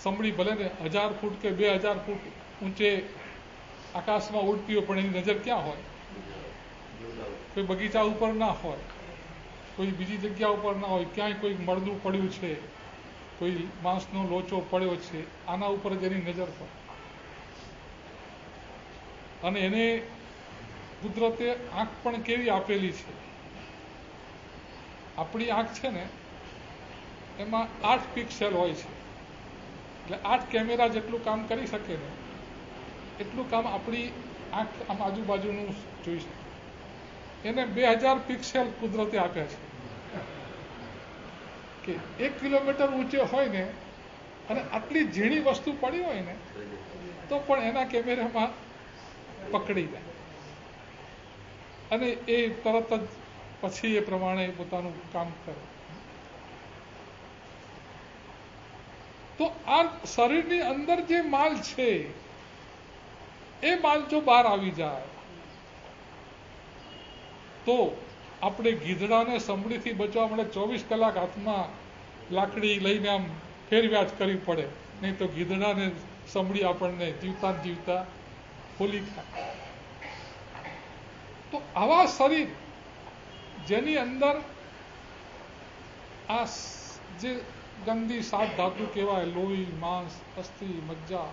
સંભળી ભલે ને 1000 ફૂટ કે 2000 ફૂટ ઊંચે આકાશમાં ઉડતી હોય, પણ એની નજર ક્યાં હોય? કોઈ બગીચા ઉપર ના હોય, કોઈ બીજી જગ્યા ઉપર ના હોય, ક્યાંય કોઈ મળદું પડ્યું છે, કોઈ માંસનો લોચો પડ્યો છે, આના ઉપર જ એની નજર હોય. અને એને કુદરતે આંખ પણ કેવી આપેલી છે. આપણી આંખ છે ને એમાં 8 પિક્સેલ હોય છે, એટલે 8 કેમેરા જેટલું કામ કરી શકે ને એટલું કામ આપણી આંખ આમ આજુબાજુનું જોઈ શકે. એને 2000 પિક્સેલ કુદરતે આપ્યા છે કે 1 કિલોમીટર ઊંચે હોય ને અને આટલી ઝીણી વસ્તુ પડી હોય ને તો પણ એના કેમેરામાં પકડી જાય અને એ તરત જ પછી એ પ્રમાણે પોતાનું કામ કરે. તો આ શરીરની અંદર જે માલ છે એ માલ જો બહાર આવી જાય તો આપણે ગીધડાને સંભળીથી બચવા માટે 24 કલાક હાથમાં લાકડી લઈને આમ ફેરવ્યાજ કરવી પડે, નહીં તો ગીધડાને સંભળી આપણને જીવતા ને જીવતા ખોલી ખાય. તો આવા શરીર જેની અંદર આ જે ગંદી સાત ધાતુ કહેવાય, લોહી, માંસ, અસ્થિ, મજ્જા,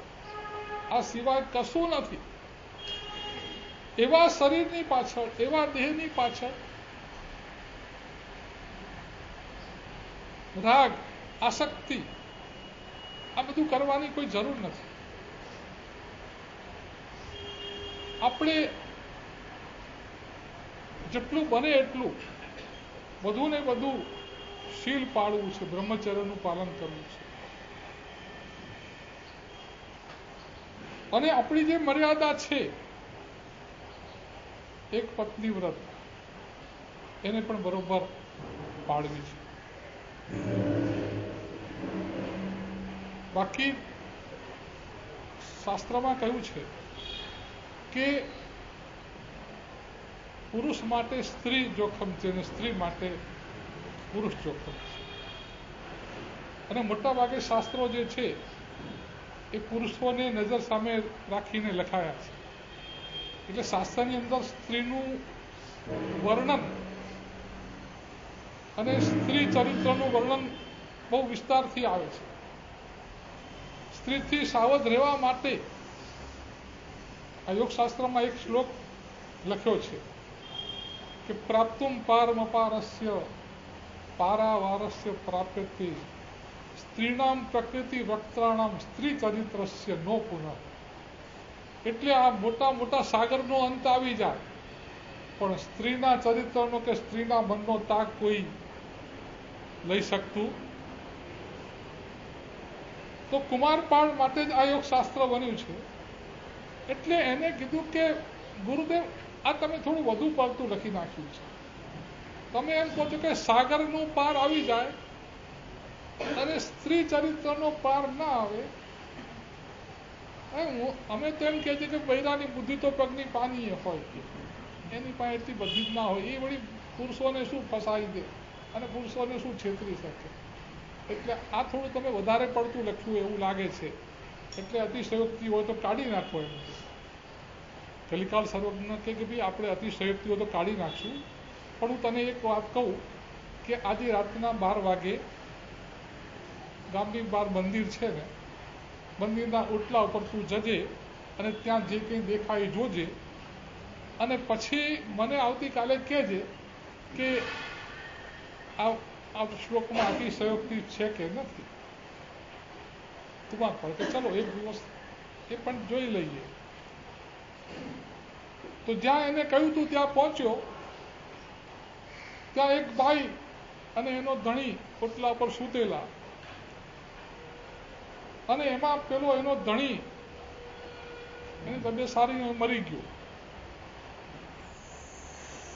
આ સિવાય કશું નથી, એવા શરીરની પાછળ, એવા દેહની પાછળ રાગ, આસક્તિ, આ બધું કરવાની કોઈ જરૂર નથી. આપણે જેટલું બને એટલું વધુ ને વધુ શીલ પાળવું છે, બ્રહ્મચર્યનું પાલન કરવું છે. અને આપણી જે મર્યાદા છે, એક પત્ની વ્રત, એને પણ બરોબર પાળવી છે. બાકી શાસ્ત્રમાં કહ્યું છે કે પુરુષ માટે સ્ત્રી જોખમ છે અને સ્ત્રી માટે પુરુષ જોખમ છે. અને મોટા ભાગે શાસ્ત્રો જે છે એ પુરુષોને નજર સામે રાખીને લખાયા છે. એટલે શાસ્ત્રની અંદર સ્ત્રીનું વર્ણન અને સ્ત્રી ચરિત્રનું વર્ણન બહુ વિસ્તારથી આવે છે. સ્ત્રીથી સાવધ રહેવા માટે આ યોગશાસ્ત્રમાં એક શ્લોક લખ્યો છે કે પ્રાપ્તુમ પારમપારસ્ય પારાવારસ્ય પ્રાપ્યતે સ્ત્રીનામ પ્રકૃતિ વક્ત્રાણામ સ્ત્રી ચરિત્રસ્ય નો પુનઃ. એટલે આ મોટા મોટા સાગરનો અંત આવી જાય પણ સ્ત્રીના ચરિત્રનો કે સ્ત્રીના મનનો તાગ કોઈ લઈ શકતું. તો કુમારપાળ માટે જ આ યોગશાસ્ત્ર બન્યું છે. એટલે એને કીધું કે ગુરુદેવ, આ તમે થોડું વધુ પડતું લખી નાખ્યું છે. તમે એમ કહો છો કે સાગરનો પાર આવી જાય અને સ્ત્રી ચરિત્રનો પાર ના આવે. અમે તો એમ કહે છે કે બૈરાની બુદ્ધિ તો પગની પાનીએ હોય, એની પાસે એટલી બધી જ ના હોય. એ વળી પુરુષોને શું ફસાઈ દે અને પુરુષોને શું છેતરી શકે. એટલે આ થોડું તમે વધારે પડતું લખ્યું એવું લાગે છે. એટલે અતિશયોક્તિ હોય તો કાઢી નાખો. એમ કલિકાલ સર્વજ્ઞ કે ભાઈ આપણે અતિશયોક્તિ હોય તો કાઢી નાખશું. પણ હું તને એક વાત કહું કે આજે રાતના 12 વાગે ગામની બહાર મંદિર છે ને, મંદિરના ઓટલા ઉપર તું જજે અને ત્યાં જે કંઈ દેખાય જોજે અને પછી મને આવતીકાલે કહેજે કે આ શ્લોકમાં અતિશયોક્તિ છે કે નથી. તું પડે કે ચલો એક દિવસ એ પણ જોઈ લઈએ. તો જ્યાં એને કહ્યું તું ત્યાં પહોંચ્યો. ત્યાં એક ભાઈ અને એનો ધણી ઓટલા પર સૂતેલા અને એમાં પેલો એનો ધણી, એની તબિયત સારી મરી ગયો.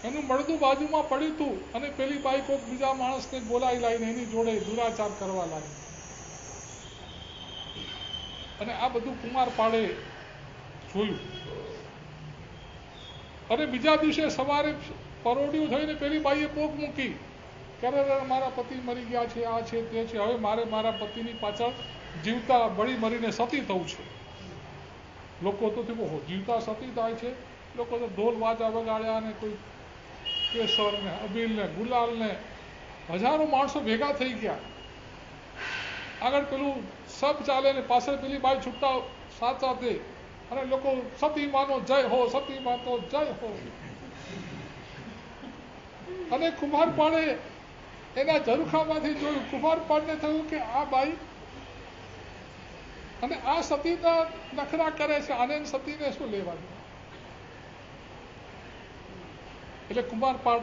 એનું મળદું બાજુમાં પડ્યું હતું અને પેલી બાઈ કોઈક બીજા માણસને બોલાવી લાવીને એની જોડે દુરાચાર કરવા લાગી. અને આ બધું કુમારપાળે જોયું. અને બીજા દિવસે સવારે પરોઢિયું થઈને પેલી બાઈએ પોક મૂકી કે મારા પતિ મરી ગયા છે, આ છે તે છે, હવે મારે મારા પતિની પાછળ જીવતા બળી મરીને સતી થવું છે. લોકો તો જીવતા સતી થાય છે. લોકો તો ઢોલ વાજા વગાડ્યા ને કોઈ કેસર ને અબીલ ને ગુલાલ ને હજારો માણસો ભેગા થઈ ગયા. આગળ પેલું સબ ચાલે ને પાછળ પેલી બાઈ છૂટા સાથ સાથે અને લોકો સતી માનો જય હો, સતી માનો જય હો. અને કુમારપાળે એના ઝરૂખામાંથી જોયું. કુમારપાળને થયું કે આ બાઈ અને આ સતીના નખરા કરે છે, આને સતીને શું લેવાનું. એટલે કુમારપાળ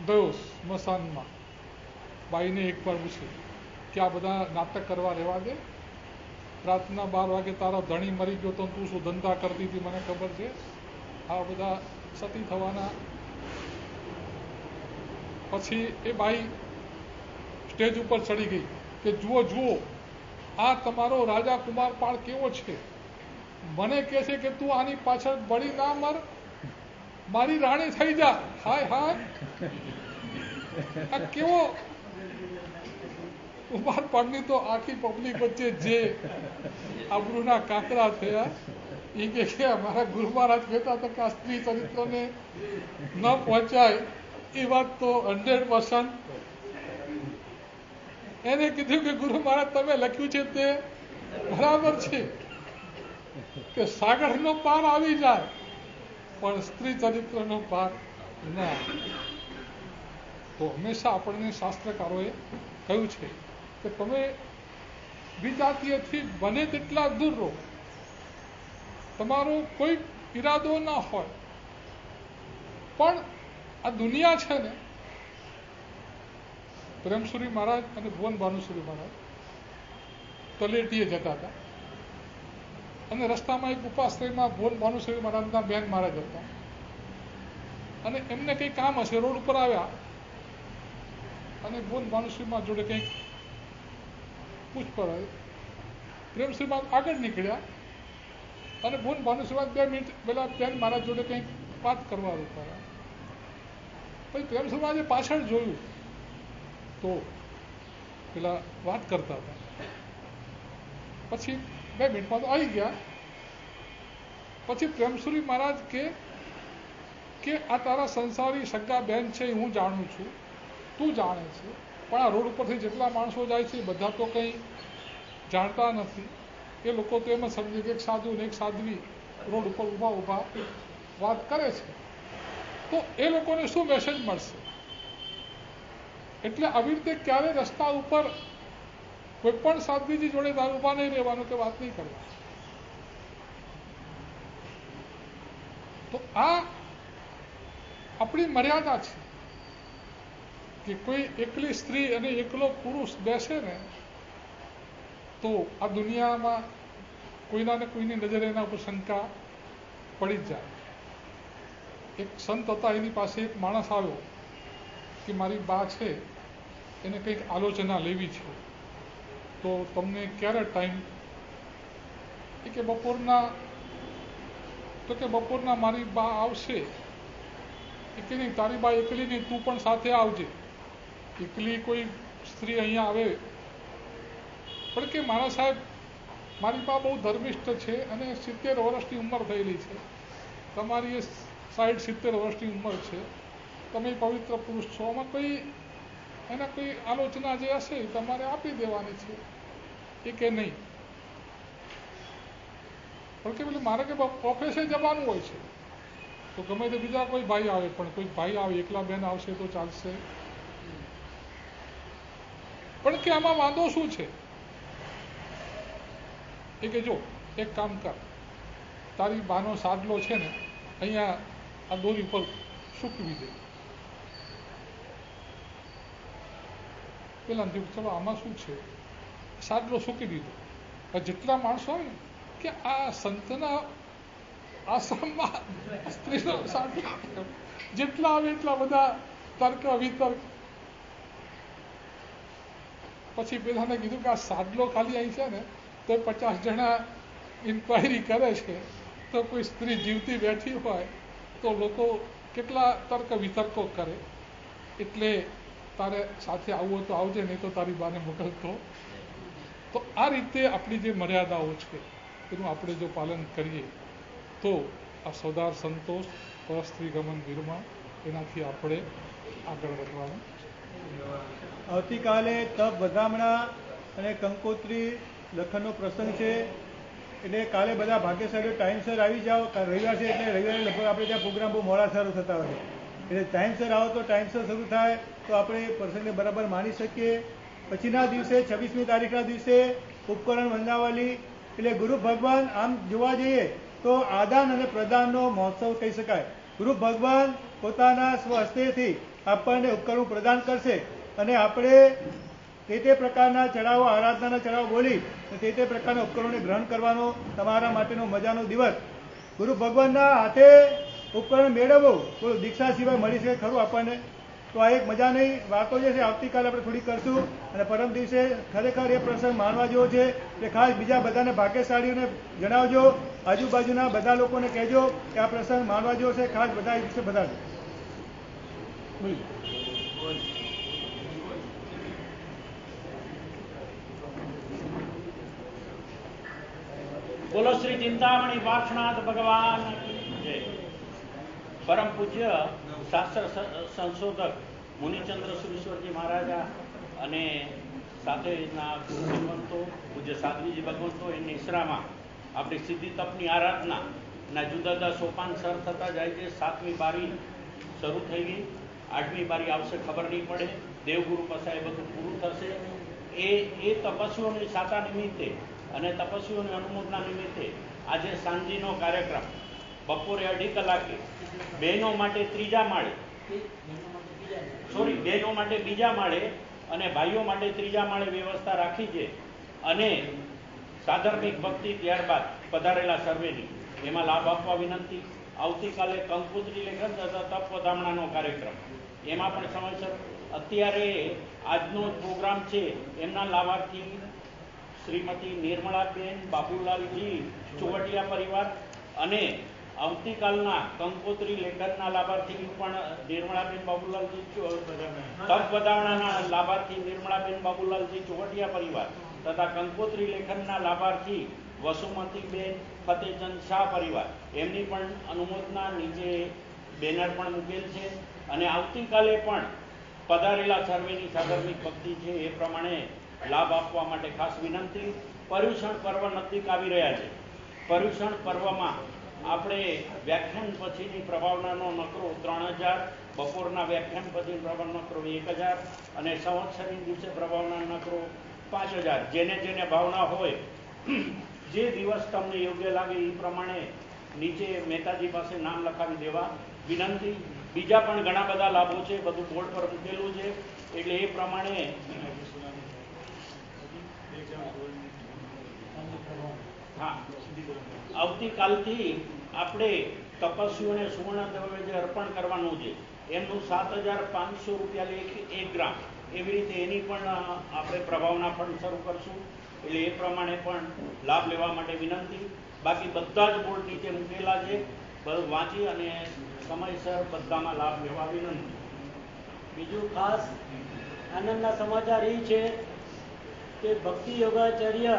ગયો સ્મશાનમાં. બાઈને એકવાર પૂછ્યું કે આ બધા નાટક કરવા રહેવા દે. રાતના 12 વાગે તારો ધણી મરી ગયો તો તું શું ધંધા કરતી હતી મને ખબર છે. આ બધા સતી થવાના. પછી એ બાઈ સ્ટેજ ઉપર ચડી ગઈ કે જુઓ જુઓ આ તમારો રાજા કુમારપાળ કેવો છે. મને કહે છે કે તું આની પાછળ બળી ના મર, મારી રાણી થઈ જા. હાય હાય, આ કેવો કુમાર પાંડની તો આખી પબ્લિક વચ્ચે જે આબરૂના કાંકરા થયા એ કે અમારા ગુરુ મહારાજ કહેતા હતા કે આ સ્ત્રી ચરિત્રને ન પહોંચાય એ વાત તો 100% એને કીધું કે ગુરુ મહારાજ તમે લખ્યું છે તે બરાબર છે કે સાગરનો પાર આવી જાય પણ સ્ત્રી ચરિત્રનો પાર ના. તો હંમેશા આપણને શાસ્ત્રકારોએ કહ્યું છે કે તમે વિજાતીયથી બને તેટલા દૂર રહો, તમારો કોઈ ઈરાદો ના હોય, પણ આ દુનિયા છે ને, પ્રેમસુરી મહારાજ અને ભુવન ભાનુસુરી મહારાજ તલેટીએ જતા હતા અને રસ્તામાં એક ઉપાશ્રયમાં ભુવન ભાનુસુરી મહારાજના બેન મહારાજ હતા અને એમને કંઈ કામ હશે, રોડ ઉપર આવ્યા અને ભુવન ભાનુસુરી મહારાજ જોડે કંઈક પૂછપરછ આવી. પ્રેમસુરી મહારાજ આગળ નીકળ્યા અને ભુવન ભાનુસુરી મહારાજ 2 મિનિટ પેલા બેન મહારાજ જોડે કંઈક વાત કરવા રોકાયા. પછી પ્રેમસુરી મહારાજે પાછળ જોયું તો પેલા વાત કરતા હતા. પછી 2 મિનિટમાં તો આવી ગયા. પછી પ્રેમસુરી મહારાજ કે આ તારા સંસારી સગા બેન છે હું જાણું છું, તું જાણે છે, પણ આ રોડ ઉપરથી જેટલા માણસો જાય છે બધા તો કંઈ જાણતા નથી. એ લોકો તો એમ જ સમજે કે એક સાધુ ને એક સાધ્વી રોડ ઉપર ઊભા વાત કરે છે, તો એ લોકોને શું મેસેજ મળશે? એટલે આવી રીતે ક્યારે રસ્તા ઉપર કોઈ પણ સાધ્વીજી જોડે ઊભા નહીં રહેવાનું કે વાત નહીં કરવાની. તો આ આપણી મર્યાદા છે કે કોઈ એકલી સ્ત્રી અને એકલો પુરુષ બેસે ને તો આ દુનિયામાં કોઈના ને કોઈની નજરે એના ઉપર શંકા પડી જ જાય. એક સંત હતા, એની પાસે એક માણસ આવ્યો કે મારી બા છે એને કંઈક આલોચના લેવી છે, તો તમને ક્યારે ટાઈમ? કે બપોરના મારી બા આવશે. કે નહીં, તારી બા એકલી નહીં, તું પણ સાથે આવજે. એકલી કોઈ સ્ત્રી અહીંયા આવે પણ કે મારા સાહેબ મારી બા બહુ ધર્મિષ્ઠ છે અને 70 વર્ષની ઉંમર થયેલી છે, તમારી એ 60-70 વર્ષની ઉંમર છે, તમે પવિત્ર પુરુષ છો, આમાં કોઈ એના કોઈ આલોચના જે હશે તમારે આપી દેવાની છે. એ કે નહીં, પણ કે પેલું મારે કે ઓફિસે જવાનું હોય છે, તો ગમે તે બીજા કોઈ ભાઈ આવે, પણ કોઈ ભાઈ આવે એકલા બેન આવશે તો ચાલશે. પણ કે આમાં વાંધો શું છે? એ કે જો એક કામ કર, તારી બાનો સાદલો છે ને અહીંયા આ દોરી ઉપર સૂકવી દે. પેલા ચલો આમાં શું છે, સાદલો સૂકી દીધો. જેટલા માણસો આવે ને કે આ સંતના આશ્રમમાં સ્ત્રીનો સાદલો, જેટલા આવે એટલા બધા તર્ક વિતર્ક. પછી પેલાને કીધું કે આ સાદલો ખાલી અહીં છે ને તો 50 જણા ઇન્ક્વાયરી કરે છે, તો કોઈ સ્ત્રી જીવતી બેઠી હોય તો લોકો કેટલા તર્ક વિતર્કો કરે. એટલે તારે સાથે આવવું તો આવજે, નહીં તો તારી બાને મોકલતો. તો આ રીતે આપણી જે મર્યાદાઓ છે એનું આપણે જો પાલન કરીએ તો આ સૌદાર સંતોષ પરસ્ત્રી ગમન નિર્માણ એનાથી આપણે આગળ વધવાનું. આવતીકાલે તપ વધામણા અને કંકોત્રી લખનનો પ્રસંગ છે, એટલે કાલે બધા ભાગ્યશાળીઓ ટાઈમસર આવી જાઓ. રવિવાર છે એટલે રવિવારે લગભગ આપણે ત્યાં પ્રોગ્રામ બહુ મોડા શરૂ થતા હોય, એટલે ટાઈમસર આવો તો ટાઈમસર શરૂ થાય તો આપણે પ્રસંગને બરાબર માણી શકીએ. પછીના દિવસે 26મી તારીખના દિવસે ઉપકરણ વંદાવલી, એટલે ગુરુ ભગવાન આમ જોવા જઈએ તો આદાન અને પ્રદાનનો મહોત્સવ કહી શકાય. ગુરુ ભગવાન પોતાના સ્વહસ્તેથી આપણને ઉપકરણ પ્રદાન કરશે અને આપણે તે પ્રકારના ચડાવો, આરાધનાના ચડાવો બોલી તે પ્રકારના ઉપકરણોને ગ્રહણ કરવાનો તમારા માટેનો મજાનો દિવસ. ગુરુ ભગવાનના હાથે ઉપકરણ મેળવવું તો દીક્ષા સિવાય મળી શકે ખરું આપણને? તો આ એક મજાની વાતો જે છે આવતીકાલે આપણે થોડી કરશું. અને પરમ દિવસે ખરેખર એ પ્રસંગ માનવા જેવો છે કે ખાસ બીજા બધાને ભાગ્યશાળીઓને જણાવજો, આજુબાજુના બધા લોકોને કહેજો કે આ પ્રસંગ માનવા જેવો છે, ખાસ બધા એ દિવસે બધા. બોલો શ્રી ચિંતામણી પાર્શ્વનાથ ભગવાન કી જય. પરમ પૂજ્ય શાસ્ત્ર સંશોધક મુનિચંદ્ર સુરેશ્વરજી મહારાજા અને સાથેના ગુરુ ભગવંતો પૂજ્ય સાધ્વીજી ભગવંતો એની ઈસરામાં આપણી સિદ્ધિ તપની આરાધના જુદા જુદા સોપાન સર થતા જાય છે. 7મી બારી શરૂ થઈ ગઈ, 8મી બારી આવશે ખબર નહીં પડે. દેવગુરુ પસાય બધું પૂરું થશે. એ તપસ્વીઓની સાતા નિમિત્તે અને તપસ્વીઓની અનુમોદના નિમિત્તે આજે સાંજનો કાર્યક્રમ બપોરે 2:30 કલાકે બહેનો માટે ત્રીજા માળે, બહેનો માટે બીજા માળે અને ભાઈઓ માટે ત્રીજા માળે વ્યવસ્થા રાખી છે. અને સાધર્મિક ભક્તિ ત્યારબાદ પધારેલા સર્વેની એમાં લાભ આપવા વિનંતી. આવતીકાલે કંકોત્રી લેખન તથા તપ વધામણાનો કાર્યક્રમ, એમાં પણ સમયસર. અત્યારે આજનો પ્રોગ્રામ છે એમના લાભાર્થી શ્રીમતી નિર્મળાબેન બાબુલાલજી ચોવટિયા પરિવાર અને આવતીકાલના કંકોત્રી લેખનના લાભાર્થી પણ નિર્મળાબેન બાબુલાલજી તપ વધામણાના લાભાર્થી નિર્મળાબેન બાબુલાલજી ચોવટિયા પરિવાર તથા કંકોત્રી લેખનના લાભાર્થી વસુમતીબેન ફતેચંદ શાહ પરિવાર, એમની પણ અનુમોદના નીચે બેનર પણ મૂકેલ છે. અને આવતીકાલે પણ પધારેલા સર્વેની સાધર્મિક ભક્તિ છે એ પ્રમાણે લાભ આપવા માટે ખાસ વિનંતી. પર્યુષણ પર્વ નજીક આવી રહ્યા છે. પર્યુષણ પર્વમાં આપણે વ્યાખ્યાન પછીની પ્રભાવનાનો નકરો 3000, બપોરના વ્યાખ્યાન પછી પ્રભાવનો નકરો 1000 અને સંવત્સરની દિવસે પ્રભાવના નકરો 5000. જેને જેને ભાવના હોય, જે દિવસ તમને યોગ્ય લાગે એ પ્રમાણે નીચે મહેતાજી પાસે નામ લખાવી દેવા વિનંતી. બીજા પણ ઘણા બધા લાભો છે, બધું બોર્ડ પર મૂકેલું છે, એટલે એ પ્રમાણે હા, આવતીકાલથી આપણે તપસ્વીઓને સુવર્ણ દ્રવ્ય જે અર્પણ કરવાનું છે એમનું 7500 રૂપિયા લે 1 ગ્રામ, એવી રીતે એની પણ આપણે પ્રભાવના ફંડ શરૂ કરશું. એટલે એ પ્રમાણે પણ લાભ લેવા માટે વિનંતી. બાકી બધા જ બોર્ડ નીચે મૂકેલા છે, બધું વાંચી અને સમયસર બધામાં લાભ લેવા વિનંતી. બીજું ખાસ આનંદના સમાચાર એ છે કે ભક્તિ યોગાચાર્ય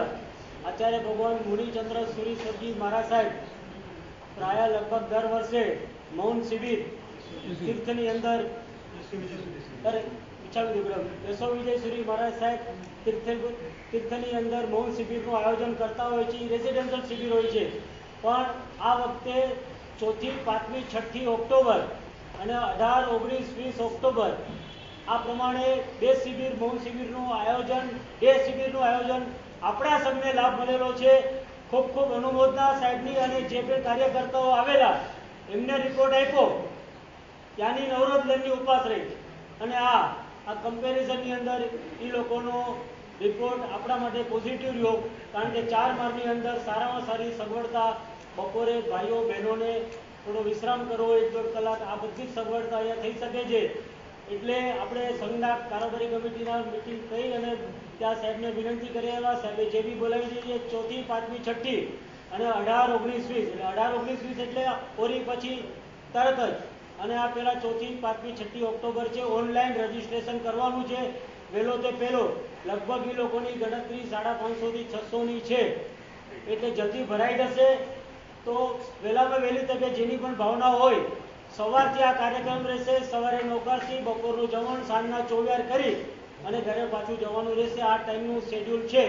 આચાર્ય ભગવાન મુનિચંદ્ર સુરેશ્વરજી મહારાજ સાહેબ પ્રાય લગભગ દર વર્ષે મૌન શિબિર તીર્થની અંદર યશો વિજયસુરી મહારાજ સાહેબ તીર્થની અંદર મૌન શિબિરનું આયોજન કરતા હોય છે. રેસિડેન્શિયલ શિબિર હોય છે, પણ આ વખતે 4થી 5મી 6મી ઓક્ટોબર અને 18, 19, 20 ઓક્ટોબર આ પ્રમાણે 2 શિબિર મૌન શિબિરનું આયોજન, 2 શિબિરનું આયોજન આપણા સૌને લાભ મળેલો છે. ખૂબ ખૂબ અનુમોદના સાહેબની. અને જે બે કાર્યકર્તાઓ આવેલા એમને રિપોર્ટ આપ્યો, ત્યાંની નવરોધ લેનની ઉપાસ રહી અને આ કમ્પેરિઝનની અંદર એ લોકોનો રિપોર્ટ આપણા માટે પોઝિટિવ રહ્યો. કારણ કે 4 માળની અંદર સારામાં સારી સગવડતા, બપોરે ભાઈઓ બહેનોને થોડો વિશ્રામ કરવો 1-1.5 કલાક, આ બધી જ સગવડતા અહીંયા થઈ શકે છે. એટલે આપણે સંઘના કારોબારી કમિટીના મિટિંગ થઈ અને ત્યાં સાહેબને વિનંતી કરી આવ્યા. સાહેબે જે બી બોલાવી દીધી 4થી 5મી 6મી અને 18, 19, 20 એટલે 18, 19, 20 એટલે ઓરી પછી તરત જ. અને આ પેલા 4થી 5મી 6મી ઓક્ટોબર છે. ઓનલાઈન રજીસ્ટ્રેશન કરવાનું છે, વહેલો તે પહેલો. લગભગ એ લોકોની ગણતરી 550 થી 600ની છે, એટલે જલ્દી ભરાઈ જશે. તો વહેલામાં વહેલી તકે જેની પણ ભાવના હોય, સવારથી આ કાર્યક્રમ રહેશે. સવારે નોકરથી બપોરનું જમણ, સાંજના ચોવ્યાર કરી અને ઘરે પાછું જવાનું રહેશે. આ ટાઈમનું શેડ્યુલ છે.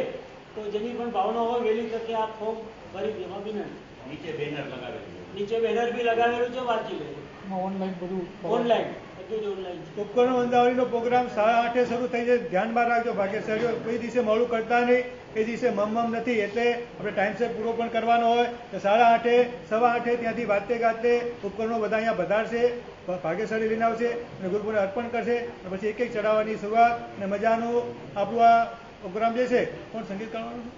તો જેની પણ ભાવના હોય વહેલી તકે આ ફોર્મ ભરી દેવા વિનંતી. નીચે બેનર લગાવેલું છે, નીચે બેનર બી લગાવેલું છે, વાંચી લેજો. ઓનલાઈન બધું ઓનલાઈન બધું જ ઓનલાઈન છે. ઉપકરણ વંદાવલીનો પ્રોગ્રામ 8:30 શરૂ થઈ જાય, ધ્યાનમાં રાખજો. ભાગ્યશાળીઓ કોઈ દિવસે મોડું કરતા નહીં, એ દિવસે મમ નથી. એટલે આપણે ટાઈમસર પૂરો પણ કરવાનો હોય તો 8:30, 8:15 ત્યાંથી વાતે ગાતે ઉપકરણો બધા અહીંયા વધારશે, ભાગ્યશાળી લઈને આવશે અને ગુરુપુરને અર્પણ કરશે. અને પછી એક ચડાવવાની શરૂઆત અને મજાનું આપણું આ પ્રોગ્રામ જે છે. કોણ સંગીત કરવાનું છે?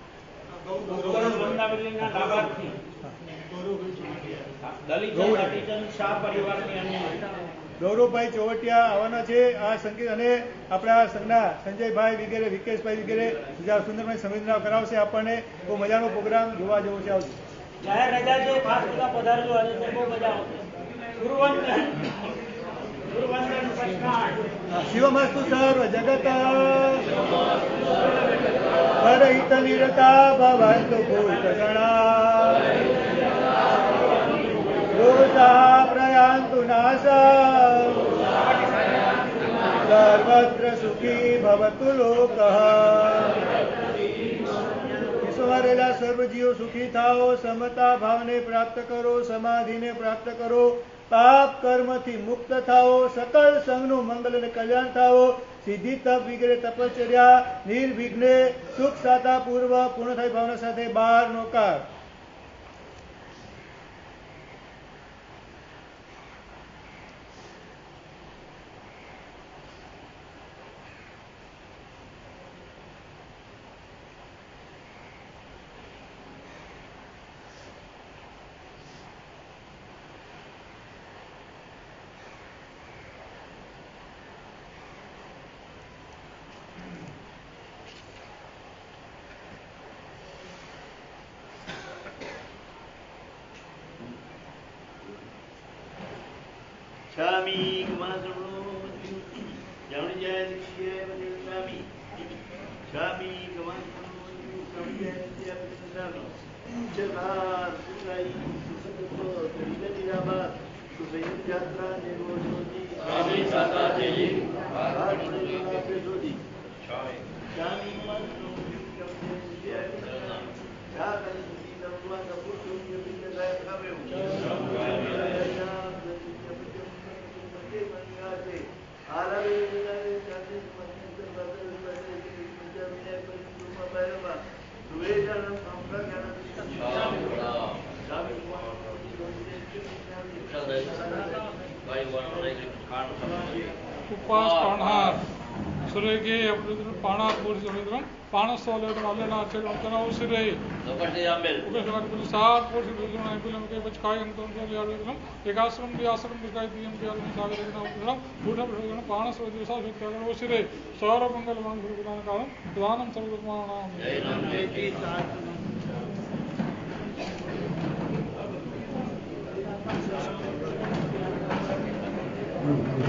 ગૌરવભાઈ ચોવટિયા આવવાના છે આ સંગીત. અને આપણા સંઘના સંજયભાઈ વગેરે, વિકેશભાઈ વગેરે સુંદરભાઈ સંવેદના કરાવશે આપણને. બહુ મજાનો પ્રોગ્રામ જોવા જેવો છે. આવશે જાહેર રજા છે, ખાસ બધા પધારજો અને બહુ મજા આવશે. ગુરુવંદન શિવમસ્તુ સર્વ જગત પરહિત નિરતા ભવંતુ ભૂતગણા दोषाः प्रयान्तु नाशम् सर्वत्र सुखी भवतु लोकः। ईश्वरेला सर्व जीव सुखी थाओ, समता भावने प्राप्त करो, समाधि ने प्राप्त करो, पाप कर्म थी मुक्त थाओ, सकल संगनु मंगल ने कल्याण थाओ, सिद्धि तप विग्रह तपश्चर्या निर्विघ्ने सुख साता पूर्व पूर्ण थाई भावना साथे 12 नो कार। Shami Kamasaro Jamani Jaya Shami Shami Kamasaro Jamani Jaya Jabbar Surai Susato Trivediyaba Susayin Jatra Nirvojodi Shami Sata Deji Shami Kamasaro Jamani Jaya Shami उपास पाणहार सुरेगे पाणहार पूरी समुद्रम पाणस्थोलेटम अल्लेना चेलम उसिरे उपसवाद पुलिस सात पूरी समुद्रम आइपुलम के बचकाय अंतम यादुलम एकाश्रम दियाश्रम दिखाई दियम के आलम सागर के नाम पूर्ण प्रयोजन पाणस्व दिवसा सुत्यागन उसिरे सौर मंगल मान गुरु प्रदान कालम प्रदानम सर्वधर्माणाम जय राम जय जी Mm-hmm.